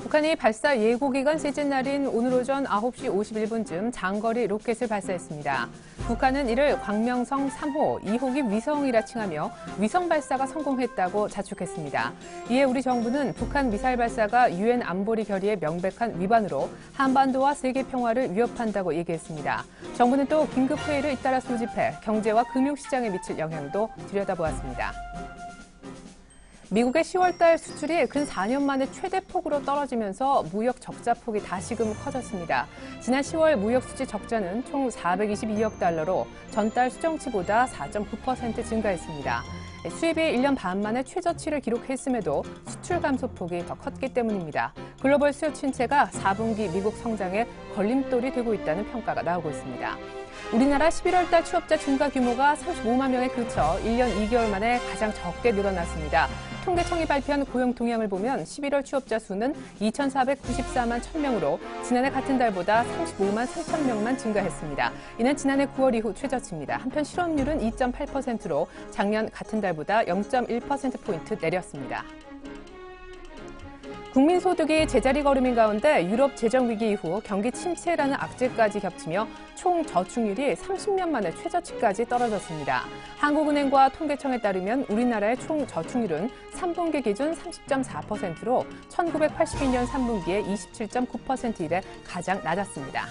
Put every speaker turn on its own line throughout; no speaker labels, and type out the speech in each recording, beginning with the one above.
북한이 발사 예고 기간 시즌 날인 오늘 오전 9시 51분쯤 장거리 로켓을 발사했습니다. 북한은 이를 광명성 3호, 2호기 위성이라 칭하며 위성 발사가 성공했다고 자축했습니다. 이에 우리 정부는 북한 미사일 발사가 유엔 안보리 결의의 명백한 위반으로 한반도와 세계 평화를 위협한다고 얘기했습니다. 정부는 또 긴급회의를 잇따라 소집해 경제와 금융시장에 미칠 영향도 들여다보았습니다. 미국의 10월달 수출이 근 4년 만에 최대폭으로 떨어지면서 무역 적자폭이 다시금 커졌습니다. 지난 10월 무역 수지 적자는 총 422억 달러로 전달 수정치보다 4.9% 증가했습니다. 수입이 1년 반 만에 최저치를 기록했음에도 수출 감소폭이 더 컸기 때문입니다. 글로벌 수요 침체가 4분기 미국 성장에 걸림돌이 되고 있다는 평가가 나오고 있습니다. 우리나라 11월 달 취업자 증가 규모가 35만 명에 그쳐 1년 2개월 만에 가장 적게 늘어났습니다. 통계청이 발표한 고용 동향을 보면 11월 취업자 수는 2,494만 1,000명으로 지난해 같은 달보다 35만 3천 명만 증가했습니다. 이는 지난해 9월 이후 최저치입니다. 한편 실업률은 2.8%로 작년 같은 달보다 0.1%포인트 내렸습니다. 국민소득이 제자리 걸음인 가운데 유럽 재정위기 이후 경기 침체라는 악재까지 겹치며 총 저축률이 30년 만에 최저치까지 떨어졌습니다. 한국은행과 통계청에 따르면 우리나라의 총 저축률은 3분기 기준 30.4%로 1982년 3분기에 27.9% 이래 가장 낮았습니다.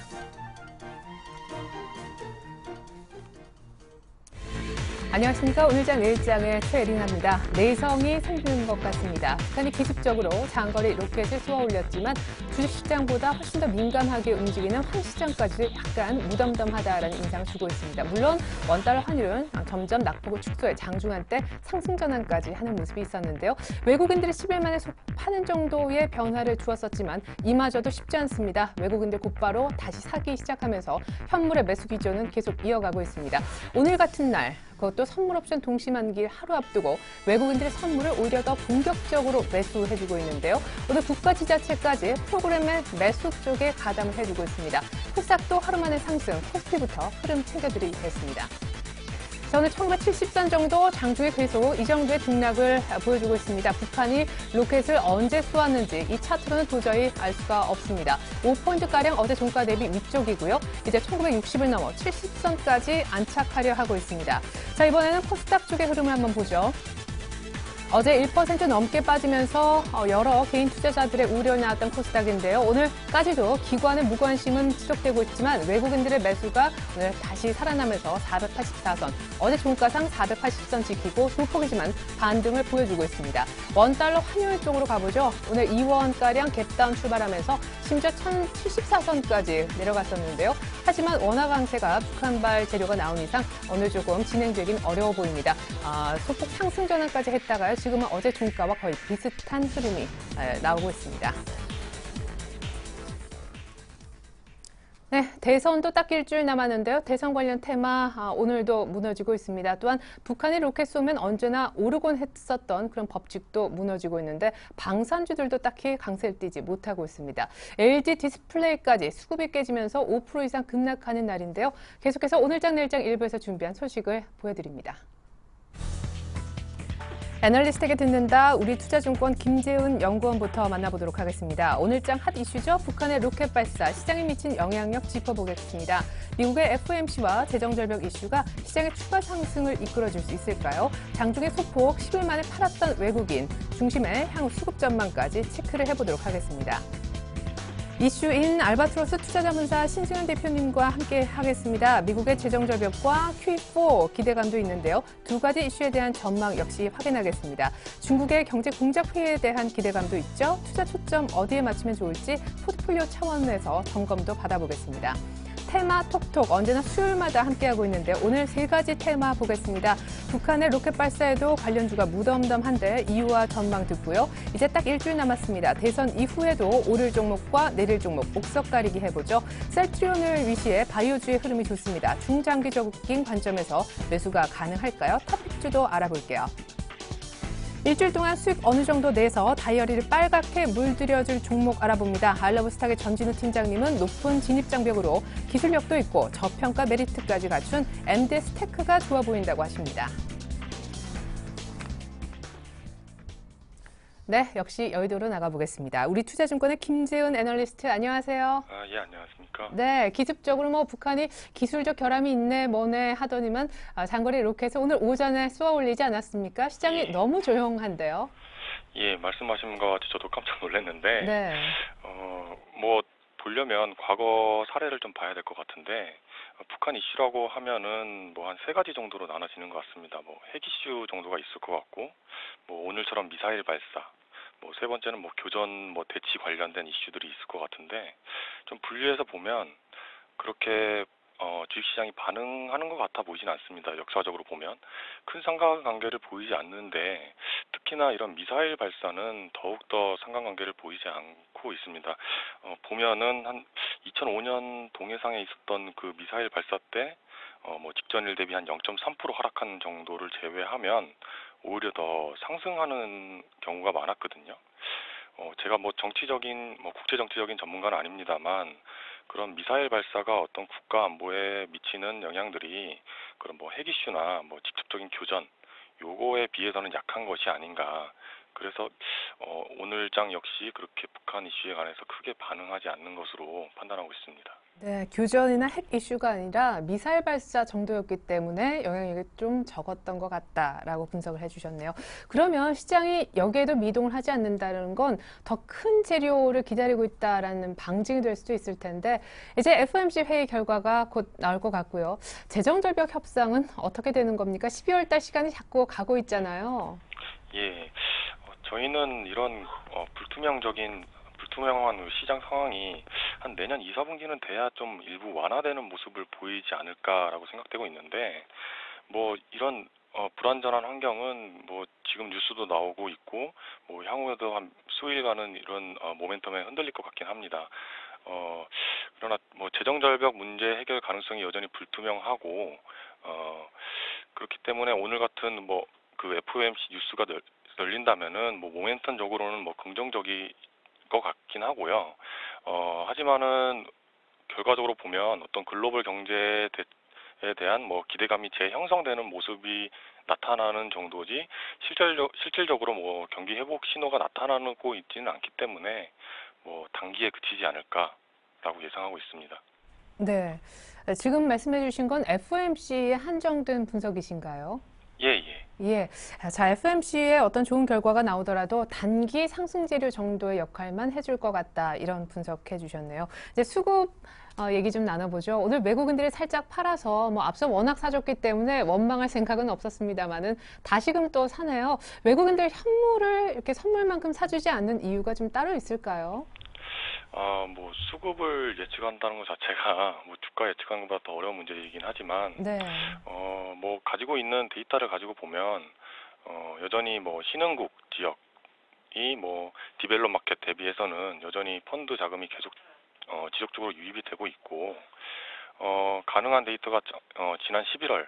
안녕하십니까. 오늘장 내일장의 최예린입니다. 내성이 생기는 것 같습니다. 북한이 기습적으로 장거리 로켓을 쏘아 올렸지만 주식시장보다 훨씬 더 민감하게 움직이는 환시장까지 약간 무덤덤하다라는 인상을 주고 있습니다. 물론 원달러 환율은 점점 낙폭을 축소해 장중한 때 상승 전환까지 하는 모습이 있었는데요. 외국인들이 10일 만에 파는 정도의 변화를 주었었지만 이마저도 쉽지 않습니다. 외국인들 곧바로 다시 사기 시작하면서 현물의 매수 기조는 계속 이어가고 있습니다. 오늘 같은 날 그것도 선물 옵션 동시만기 하루 앞두고 외국인들의 선물을 오히려 더 본격적으로 매수해주고 있는데요. 오늘 국가지자체까지 프로그램의 매수 쪽에 가담을 해주고 있습니다. 코스닥도 하루 만에 상승, 코스피부터 흐름 챙겨드리겠습니다. 자, 오늘 1970선 정도 장중에 계속 이 정도의 등락을 보여주고 있습니다. 북한이 로켓을 언제 쏘았는지 이 차트로는 도저히 알 수가 없습니다. 5포인트가량 어제 종가 대비 위쪽이고요. 이제 1960을 넘어 70선까지 안착하려 하고 있습니다. 자, 이번에는 코스닥 쪽의 흐름을 한번 보죠. 어제 1% 넘게 빠지면서 여러 개인 투자자들의 우려를 낳았던 코스닥인데요. 오늘까지도 기관의 무관심은 지속되고 있지만 외국인들의 매수가 오늘 다시 살아나면서 484선, 어제 종가상 480선 지키고 소폭이지만 반등을 보여주고 있습니다. 원달러 환율 쪽으로 가보죠. 오늘 2원가량 갭다운 출발하면서 심지어 1074선까지 내려갔었는데요. 하지만 원화 강세가 북한발 재료가 나온 이상 오늘 조금 진행되긴 어려워 보입니다. 소폭 상승 전환까지 했다가요. 지금은 어제 종가와 거의 비슷한 흐름이 나오고 있습니다. 네, 대선도 딱 일주일 남았는데요. 대선 관련 테마 오늘도 무너지고 있습니다. 또한 북한이 로켓 쏘면 언제나 오르곤 했었던 그런 법칙도 무너지고 있는데 방산주들도 딱히 강세를 띠지 못하고 있습니다. LG 디스플레이까지 수급이 깨지면서 5% 이상 급락하는 날인데요. 계속해서 오늘장 내일장 일부에서 준비한 소식을 보여드립니다. 애널리스트에게 듣는다. 우리 투자증권 김재은 연구원부터 만나보도록 하겠습니다. 오늘장 핫 이슈죠. 북한의 로켓 발사, 시장에 미친 영향력 짚어보겠습니다. 미국의 FOMC와 재정절벽 이슈가 시장의 추가 상승을 이끌어줄 수 있을까요? 장중에 소폭 10일 만에 팔았던 외국인, 중심의 향후 수급 전망까지 체크를 해보도록 하겠습니다. 이슈인 알바트로스 투자자문사 신승현 대표님과 함께 하겠습니다. 미국의 재정절벽과 Q4 기대감도 있는데요. 두 가지 이슈에 대한 전망 역시 확인하겠습니다. 중국의 경제 공작 회의에 대한 기대감도 있죠. 투자 초점 어디에 맞추면 좋을지 포트폴리오 차원에서 점검도 받아보겠습니다. 테마 톡톡 언제나 수요일마다 함께하고 있는데 오늘 세 가지 테마 보겠습니다. 북한의 로켓 발사에도 관련주가 무덤덤한데 이유와 전망 듣고요. 이제 딱 일주일 남았습니다. 대선 이후에도 오를 종목과 내릴 종목 옥석 가리기 해보죠. 셀트리온을 위시해 바이오주의 흐름이 좋습니다. 중장기적인 관점에서 매수가 가능할까요? 탑픽주도 알아볼게요. 일주일 동안 수익 어느 정도 내서 다이어리를 빨갛게 물들여줄 종목 알아봅니다. 알러브스탁의 전진우 팀장님은 높은 진입장벽으로 기술력도 있고 저평가 메리트까지 갖춘 MDS 테크가 좋아 보인다고 하십니다. 네, 역시 여의도로 나가보겠습니다. 우리 투자증권의 김재은 애널리스트, 안녕하세요.
예, 안녕하십니까.
네, 기습적으로 뭐 북한이 기술적 결함이 있네 뭐네 하더니만 장거리 로켓을 오늘 오전에 쏘아 올리지 않았습니까? 시장이
예,
너무 조용한데요.
예, 말씀하신 것 같이 저도 깜짝 놀랐는데,
네,
뭐, 보려면 과거 사례를 좀 봐야 될 것 같은데, 북한 이슈라고 하면은 뭐 한 세 가지 정도로 나눠지는 것 같습니다. 뭐, 핵 이슈 정도가 있을 것 같고, 뭐, 오늘처럼 미사일 발사, 뭐, 세 번째는 뭐, 교전, 뭐, 대치 관련된 이슈들이 있을 것 같은데, 좀 분류해서 보면, 그렇게 주식시장이 반응하는 것 같아 보이진 않습니다. 역사적으로 보면 큰 상관관계를 보이지 않는데 특히나 이런 미사일 발사는 더욱더 상관관계를 보이지 않고 있습니다. 보면은 한 2005년 동해상에 있었던 그 미사일 발사 때 뭐 직전일 대비 한 0.3% 하락한 정도를 제외하면 오히려 더 상승하는 경우가 많았거든요. 제가 뭐 정치적인, 뭐 국제정치적인 전문가는 아닙니다만, 그런 미사일 발사가 어떤 국가 안보에 미치는 영향들이 그런 뭐 핵 이슈나 뭐 직접적인 교전, 요거에 비해서는 약한 것이 아닌가. 그래서 오늘장 역시 그렇게 북한 이슈에 관해서 크게 반응하지 않는 것으로 판단하고 있습니다.
네, 교전이나 핵 이슈가 아니라 미사일 발사 정도였기 때문에 영향력이 좀 적었던 것 같다라고 분석을 해주셨네요. 그러면 시장이 여기에도 미동을 하지 않는다는 건 더 큰 재료를 기다리고 있다라는 방증이 될 수도 있을 텐데 이제 FOMC 회의 결과가 곧 나올 것 같고요. 재정절벽 협상은 어떻게 되는 겁니까? 12월 달 시간이 자꾸 가고 있잖아요.
예, 저희는 이런 불투명한 그 시장 상황이 한 내년 2, 4분기는 돼야 좀 일부 완화되는 모습을 보이지 않을까라고 생각되고 있는데, 뭐 이런 불안전한 환경은 뭐 지금 뉴스도 나오고 있고 뭐 향후에도 한 수일간은 이런 모멘텀에 흔들릴 것 같긴 합니다. 그러나 뭐 재정 절벽 문제 해결 가능성이 여전히 불투명하고 그렇기 때문에 오늘 같은 뭐 그 FOMC 뉴스가 열린다면은 뭐 모멘텀적으로는 뭐 긍정적일 것 같긴 하고요. 하지만은 결과적으로 보면 어떤 글로벌 경제에 대한 뭐 기대감이 재형성되는 모습이 나타나는 정도지 실질적으로 뭐 경기 회복 신호가 나타나고 있지는 않기 때문에 뭐 단기에 그치지 않을까라고 예상하고 있습니다.
네, 지금 말씀해 주신 건 FOMC에 한정된 분석이신가요?
예, 예.
예. 자, FMC의 어떤 좋은 결과가 나오더라도 단기 상승 재료 정도의 역할만 해줄 것 같다. 이런 분석해 주셨네요. 이제 수급 얘기 좀 나눠보죠. 오늘 외국인들이 살짝 팔아서 뭐 앞서 워낙 사줬기 때문에 원망할 생각은 없었습니다만은 다시금 또 사네요. 외국인들 현물을 이렇게 선물만큼 사주지 않는 이유가 좀 따로 있을까요?
뭐 수급을 예측한다는 것 자체가 뭐 주가 예측하는 것보다 더 어려운 문제이긴 하지만
네.
뭐 가지고 있는 데이터를 가지고 보면 여전히 뭐 신흥국 지역이 뭐 디벨롭 마켓 대비해서는 여전히 펀드 자금이 계속 지속적으로 유입이 되고 있고 가능한 데이터가 지난 11월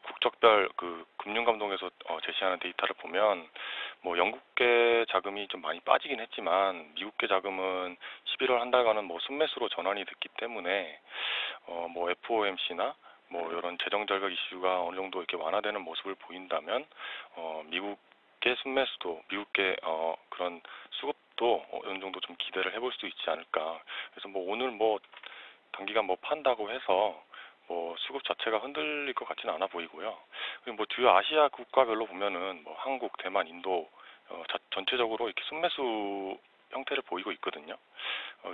국적별 그 금융감독에서 제시하는 데이터를 보면 뭐 영국계 자금이 좀 많이 빠지긴 했지만 미국계 자금은 11월 한 달간은 뭐 순매수로 전환이 됐기 때문에 뭐 FOMC나 뭐 이런 재정 절벽 이슈가 어느 정도 이렇게 완화되는 모습을 보인다면 미국계 순매수도 미국계 그런 수급도 어느 정도 좀 기대를 해볼 수 있지 않을까. 그래서 뭐 오늘 뭐 단기간 뭐 판다고 해서 뭐 수급 자체가 흔들릴 것 같지는 않아 보이고요. 그리고 뭐 주요 아시아 국가별로 보면은 뭐 한국, 대만, 인도 전체적으로 이렇게 순매수 형태를 보이고 있거든요.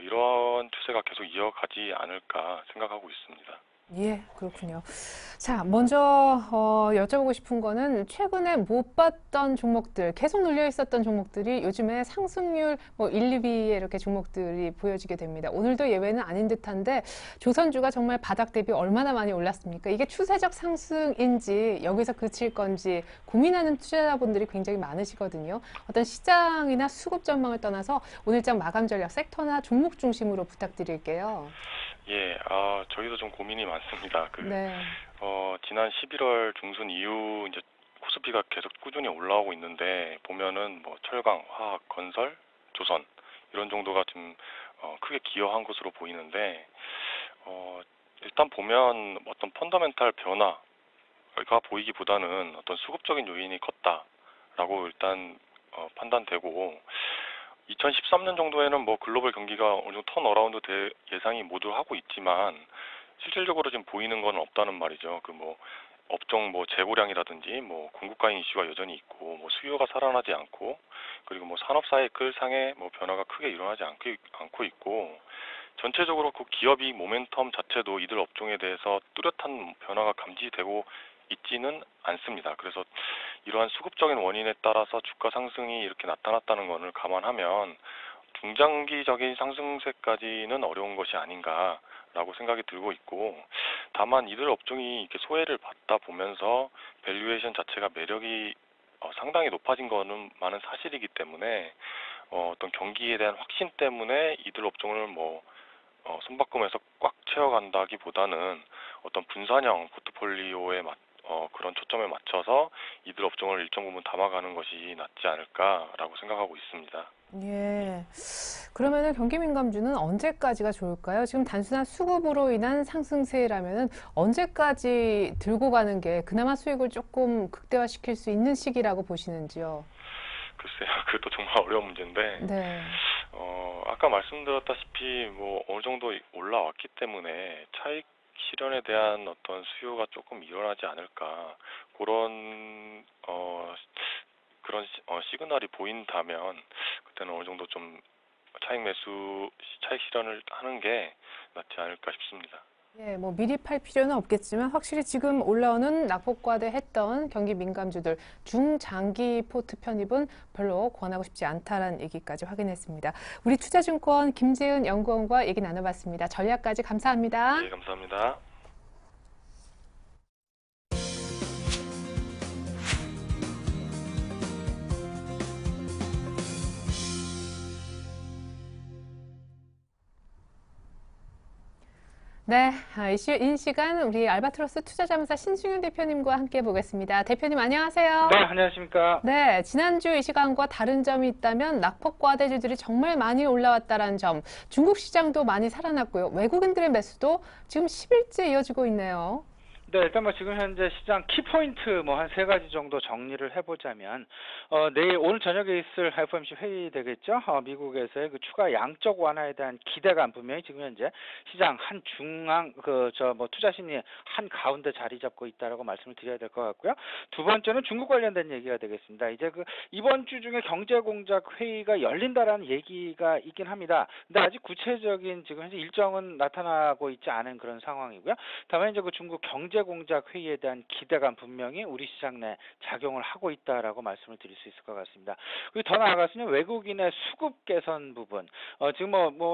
이런 추세가 계속 이어가지 않을까 생각하고 있습니다.
예, 그렇군요. 자, 먼저 여쭤보고 싶은 거는 최근에 못 봤던 종목들, 계속 눌려 있었던 종목들이 요즘에 상승률 뭐 1, 2위에 이렇게 종목들이 보여지게 됩니다. 오늘도 예외는 아닌 듯한데 조선주가 정말 바닥 대비 얼마나 많이 올랐습니까? 이게 추세적 상승인지 여기서 그칠 건지 고민하는 투자자분들이 굉장히 많으시거든요. 어떤 시장이나 수급 전망을 떠나서 오늘장 마감 전략 섹터나 종목 중심으로 부탁드릴게요.
예, 저희도 좀 고민이 많습니다.
네.
지난 11월 중순 이후 이제 코스피가 계속 꾸준히 올라오고 있는데 보면은 뭐 철강, 화학, 건설, 조선 이런 정도가 좀 크게 기여한 것으로 보이는데 일단 보면 어떤 펀더멘탈 변화가 보이기보다는 어떤 수급적인 요인이 컸다라고 일단 판단되고 2013년 정도에는 뭐 글로벌 경기가 어느 정도 턴어라운드 될 예상이 모두 하고 있지만 실질적으로 지금 보이는 건 없다는 말이죠. 그 뭐 업종 뭐 재고량이라든지 뭐 공급 과잉 이슈가 여전히 있고 뭐 수요가 살아나지 않고 그리고 뭐 산업 사이클상의 뭐 변화가 크게 일어나지 않고 있고 전체적으로 그 기업이 모멘텀 자체도 이들 업종에 대해서 뚜렷한 변화가 감지되고 있지는 않습니다. 그래서 이러한 수급적인 원인에 따라서 주가 상승이 이렇게 나타났다는 것을 감안하면 중장기적인 상승세까지는 어려운 것이 아닌가라고 생각이 들고 있고, 다만 이들 업종이 이렇게 소외를 받다 보면서 밸류에이션 자체가 매력이 상당히 높아진 거는 많은 사실이기 때문에 어떤 경기에 대한 확신 때문에 이들 업종을 뭐 손바꿈해서 꽉 채워간다기보다는 어떤 분산형 포트폴리오에 그런 초점에 맞춰서 이들 업종을 일정 부분 담아가는 것이 낫지 않을까라고 생각하고 있습니다.
예. 그러면은 경기 민감주는 언제까지가 좋을까요? 지금 단순한 수급으로 인한 상승세라면은 언제까지 들고 가는 게 그나마 수익을 조금 극대화시킬 수 있는 시기라고 보시는지요?
글쎄요, 그것도 정말 어려운 문제인데,
네.
아까 말씀드렸다시피 뭐 어느 정도 올라왔기 때문에 차익 실현에 대한 어떤 수요가 조금 일어나지 않을까 그런 시그널이 보인다면 그때는 어느 정도 좀 차익 실현을 하는 게 낫지 않을까 싶습니다.
예, 뭐 미리 팔 필요는 없겠지만 확실히 지금 올라오는 낙폭과대했던 경기 민감주들 중장기 포트 편입은 별로 권하고 싶지 않다라는 얘기까지 확인했습니다. 우리 투자증권 김재은 연구원과 얘기 나눠봤습니다. 전략까지 감사합니다.
네, 감사합니다.
네, 이 시간 우리 알바트로스 투자자문사 신승윤 대표님과 함께 보겠습니다. 대표님 안녕하세요.
네, 안녕하십니까.
네, 지난주 이 시간과 다른 점이 있다면 낙폭과대주들이 정말 많이 올라왔다는 점, 중국 시장도 많이 살아났고요. 외국인들의 매수도 지금 10일째 이어지고 있네요.
네, 일단 뭐 지금 현재 시장 키포인트 뭐 한 세 가지 정도 정리를 해보자면, 오늘 저녁에 있을 FOMC 회의 되겠죠. 미국에서의 그 추가 양적 완화에 대한 기대감 분명히 지금 현재 시장 한 중앙 투자 심리 한 가운데 자리 잡고 있다라고 말씀을 드려야 될 것 같고요. 두 번째는 중국 관련된 얘기가 되겠습니다. 이제 그 이번 주 중에 경제 공작 회의가 열린다라는 얘기가 있긴 합니다. 근데 아직 구체적인 지금 현재 일정은 나타나고 있지 않은 그런 상황이고요. 다만 이제 그 중국 경제 공작 회의에 대한 기대감 분명히 우리 시장 내 작용을 하고 있다라고 말씀을 드릴 수 있을 것 같습니다. 그리고 더 나아가서는 외국인의 수급 개선 부분, 지금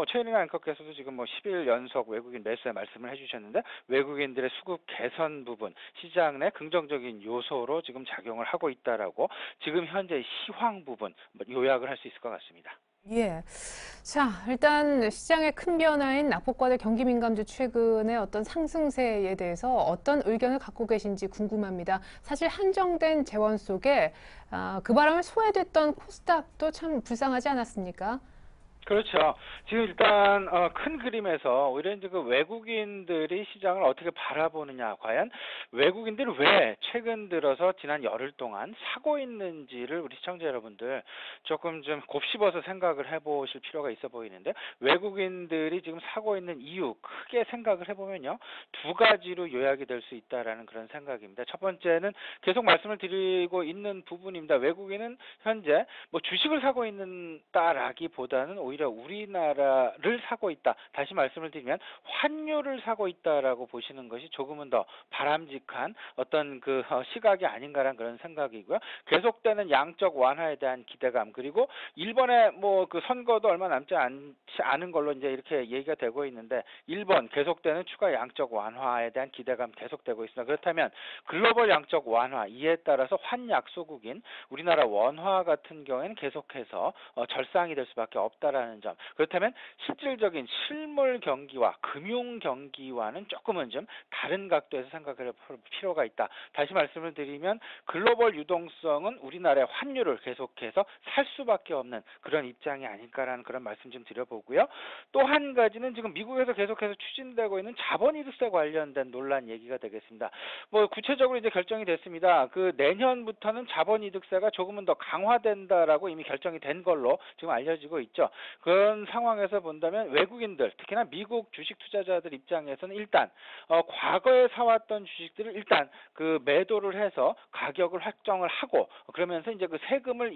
최은희 앵커께서도 지금 10일 연속 외국인 매수에 말씀을 해주셨는데 외국인들의 수급 개선 부분 시장 내 긍정적인 요소로 지금 작용을 하고 있다라고 지금 현재 시황 부분 요약을 할 수 있을 것 같습니다.
예. 자, 일단 시장의 큰 변화인 낙폭과대 경기 민감주 최근의 어떤 상승세에 대해서 어떤 의견을 갖고 계신지 궁금합니다. 사실 한정된 재원 속에 그 바람에 소외됐던 코스닥도 참 불쌍하지 않았습니까?
그렇죠. 지금 일단 큰 그림에서 오히려 이제 그 외국인들이 시장을 어떻게 바라보느냐, 과연 외국인들이 왜 최근 들어서 지난 열흘 동안 사고 있는지를 우리 시청자 여러분들 조금 좀 곱씹어서 생각을 해보실 필요가 있어 보이는데, 외국인들이 지금 사고 있는 이유 크게 생각을 해보면요, 두 가지로 요약이 될 수 있다라는 그런 생각입니다. 첫 번째는 계속 말씀을 드리고 있는 부분입니다. 외국인은 현재 뭐 주식을 사고 있다라기보다는 오히려 우리나라를 사고 있다. 다시 말씀을 드리면 환율을 사고 있다라고 보시는 것이 조금은 더 바람직한 어떤 그 시각이 아닌가라는 그런 생각이고요. 계속되는 양적 완화에 대한 기대감, 그리고 일본의 그 선거도 얼마 남지 않은 걸로 이제 이렇게 얘기가 되고 있는데, 일본 계속되는 추가 양적 완화에 대한 기대감 계속되고 있습니다. 그렇다면 글로벌 양적 완화, 이에 따라서 환약소국인 우리나라 원화 같은 경우에는 계속해서 절상이 될 수밖에 없다라는 있다라는 점. 그렇다면 실질적인 실물 경기와 금융 경기와는 조금은 좀 다른 각도에서 생각을 해볼 필요가 있다. 다시 말씀을 드리면 글로벌 유동성은 우리나라의 환율을 계속해서 살 수밖에 없는 그런 입장이 아닐까라는 그런 말씀 좀 드려보고요. 또 한 가지는 지금 미국에서 계속해서 추진되고 있는 자본이득세 관련된 논란 얘기가 되겠습니다. 뭐 구체적으로 이제 결정이 됐습니다. 그 내년부터는 자본이득세가 조금은 더 강화된다라고 이미 결정이 된 걸로 지금 알려지고 있죠. 그런 상황에서 본다면 외국인들, 특히나 미국 주식 투자자들 입장에서는 일단 과거에 사왔던 주식들을 일단 그 매도를 해서 가격을 확정을 하고 그러면서 이제 그 세금을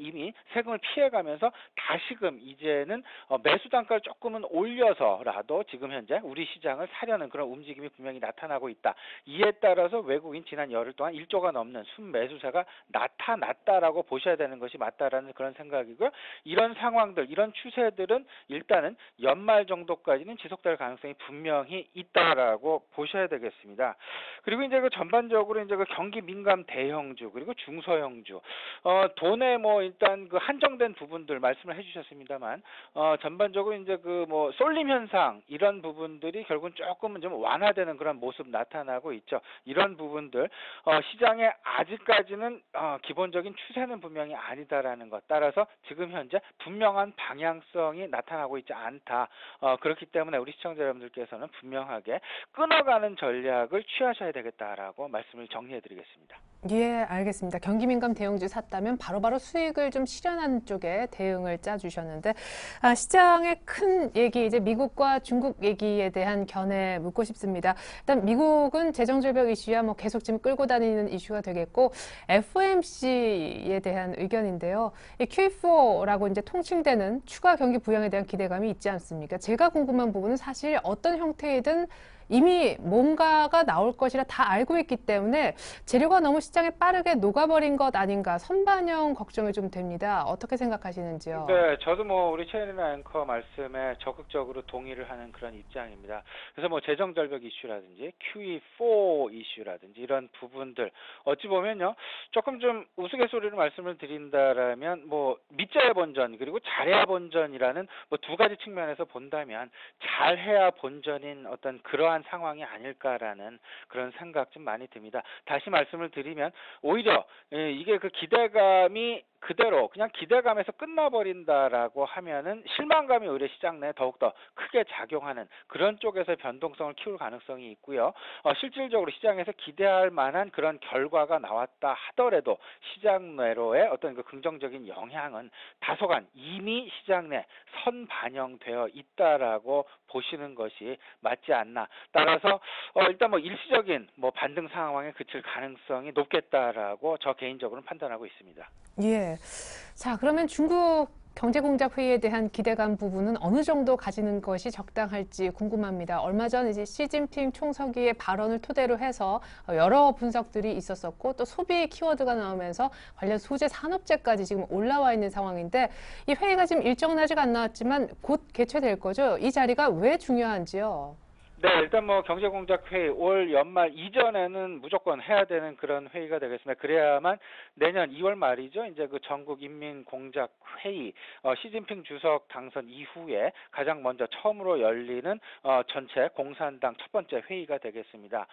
피해가면서 다시금 이제는 매수 단가를 조금은 올려서라도 지금 현재 우리 시장을 사려는 그런 움직임이 분명히 나타나고 있다. 이에 따라서 외국인 지난 열흘 동안 1조가 넘는 순매수세가 나타났다라고 보셔야 되는 것이 맞다라는 그런 생각이고요. 이런 상황들, 이런 추세들은 일단은 연말 정도까지는 지속될 가능성이 분명히 있다라고 보셔야 되겠습니다. 그리고 이제 그 전반적으로 이제 그 경기 민감 대형주 그리고 중소형주 돈에 뭐 일단 그 한정된 부분들 말씀을 해주셨습니다만 전반적으로 이제 그 뭐 쏠림 현상 이런 부분들이 결국은 조금은 좀 완화되는 그런 모습 나타나고 있죠. 이런 부분들 시장에 아직까지는 기본적인 추세는 분명히 아니다라는 것. 따라서 지금 현재 분명한 방향성이 나타나고 있지 않다. 그렇기 때문에 우리 시청자 여러분들께서는 분명하게 끊어가는 전략을 취하셔야 되겠다라고 말씀을 정리해드리겠습니다.
예, 알겠습니다. 경기 민감 대형주 샀다면 바로바로 수익을 좀 실현하는 쪽에 대응을 짜주셨는데 시장의 큰 얘기, 이제 미국과 중국 얘기에 대한 견해 묻고 싶습니다. 일단 미국은 재정절벽 이슈야 뭐 계속 지금 끌고 다니는 이슈가 되겠고 FOMC에 대한 의견인데요. 이 QE4라고 이제 통칭되는 추가 경기 부양에 대한 기대감이 있지 않습니까? 제가 궁금한 부분은 사실 어떤 형태이든 이미 뭔가가 나올 것이라 다 알고 있기 때문에 재료가 너무 시장에 빠르게 녹아버린 것 아닌가 선반영 걱정이 좀 됩니다. 어떻게 생각하시는지요?
네, 저도 뭐 우리 최은희 앵커 말씀에 적극적으로 동의를 하는 그런 입장입니다. 그래서 뭐 재정절벽 이슈라든지 QE4 이슈라든지 이런 부분들 어찌 보면요 조금 좀 우스갯소리로 말씀을 드린다라면 뭐 믿자야 본전 그리고 잘해야 본전이라는 뭐 두 가지 측면에서 본다면 잘해야 본전인 어떤 그러한 상황이 아닐까라는 그런 생각 좀 많이 듭니다. 다시 말씀을 드리면 오히려 이게 그 기대감이 그대로 그냥 기대감에서 끝나버린다라고 하면은 실망감이 오히려 시장 내에 더욱더 크게 작용하는 그런 쪽에서 변동성을 키울 가능성이 있고요. 실질적으로 시장에서 기대할 만한 그런 결과가 나왔다 하더라도 시장 내로의 어떤 그 긍정적인 영향은 다소간 이미 시장 내 선반영되어 있다라고 보시는 것이 맞지 않나. 따라서 일단 뭐 일시적인 뭐 반등 상황에 그칠 가능성이 높겠다라고 저 개인적으로는 판단하고 있습니다.
예. 자, 그러면 중국 경제공작회의에 대한 기대감 부분은 어느 정도 가지는 것이 적당할지 궁금합니다. 얼마 전 이제 시진핑 총서기의 발언을 토대로 해서 여러 분석들이 있었었고 또 소비 키워드가 나오면서 관련 소재 산업재까지 지금 올라와 있는 상황인데 이 회의가 지금 일정은 아직 안 나왔지만 곧 개최될 거죠. 이 자리가 왜 중요한지요?
네, 일단 뭐 경제공작회의 올 연말 이전에는 무조건 해야 되는 그런 회의가 되겠습니다. 그래야만 내년 2월 말이죠. 이제 그 전국인민공작회의 시진핑 주석 당선 이후에 가장 먼저 처음으로 열리는 전체 공산당 첫 번째 회의가 되겠습니다.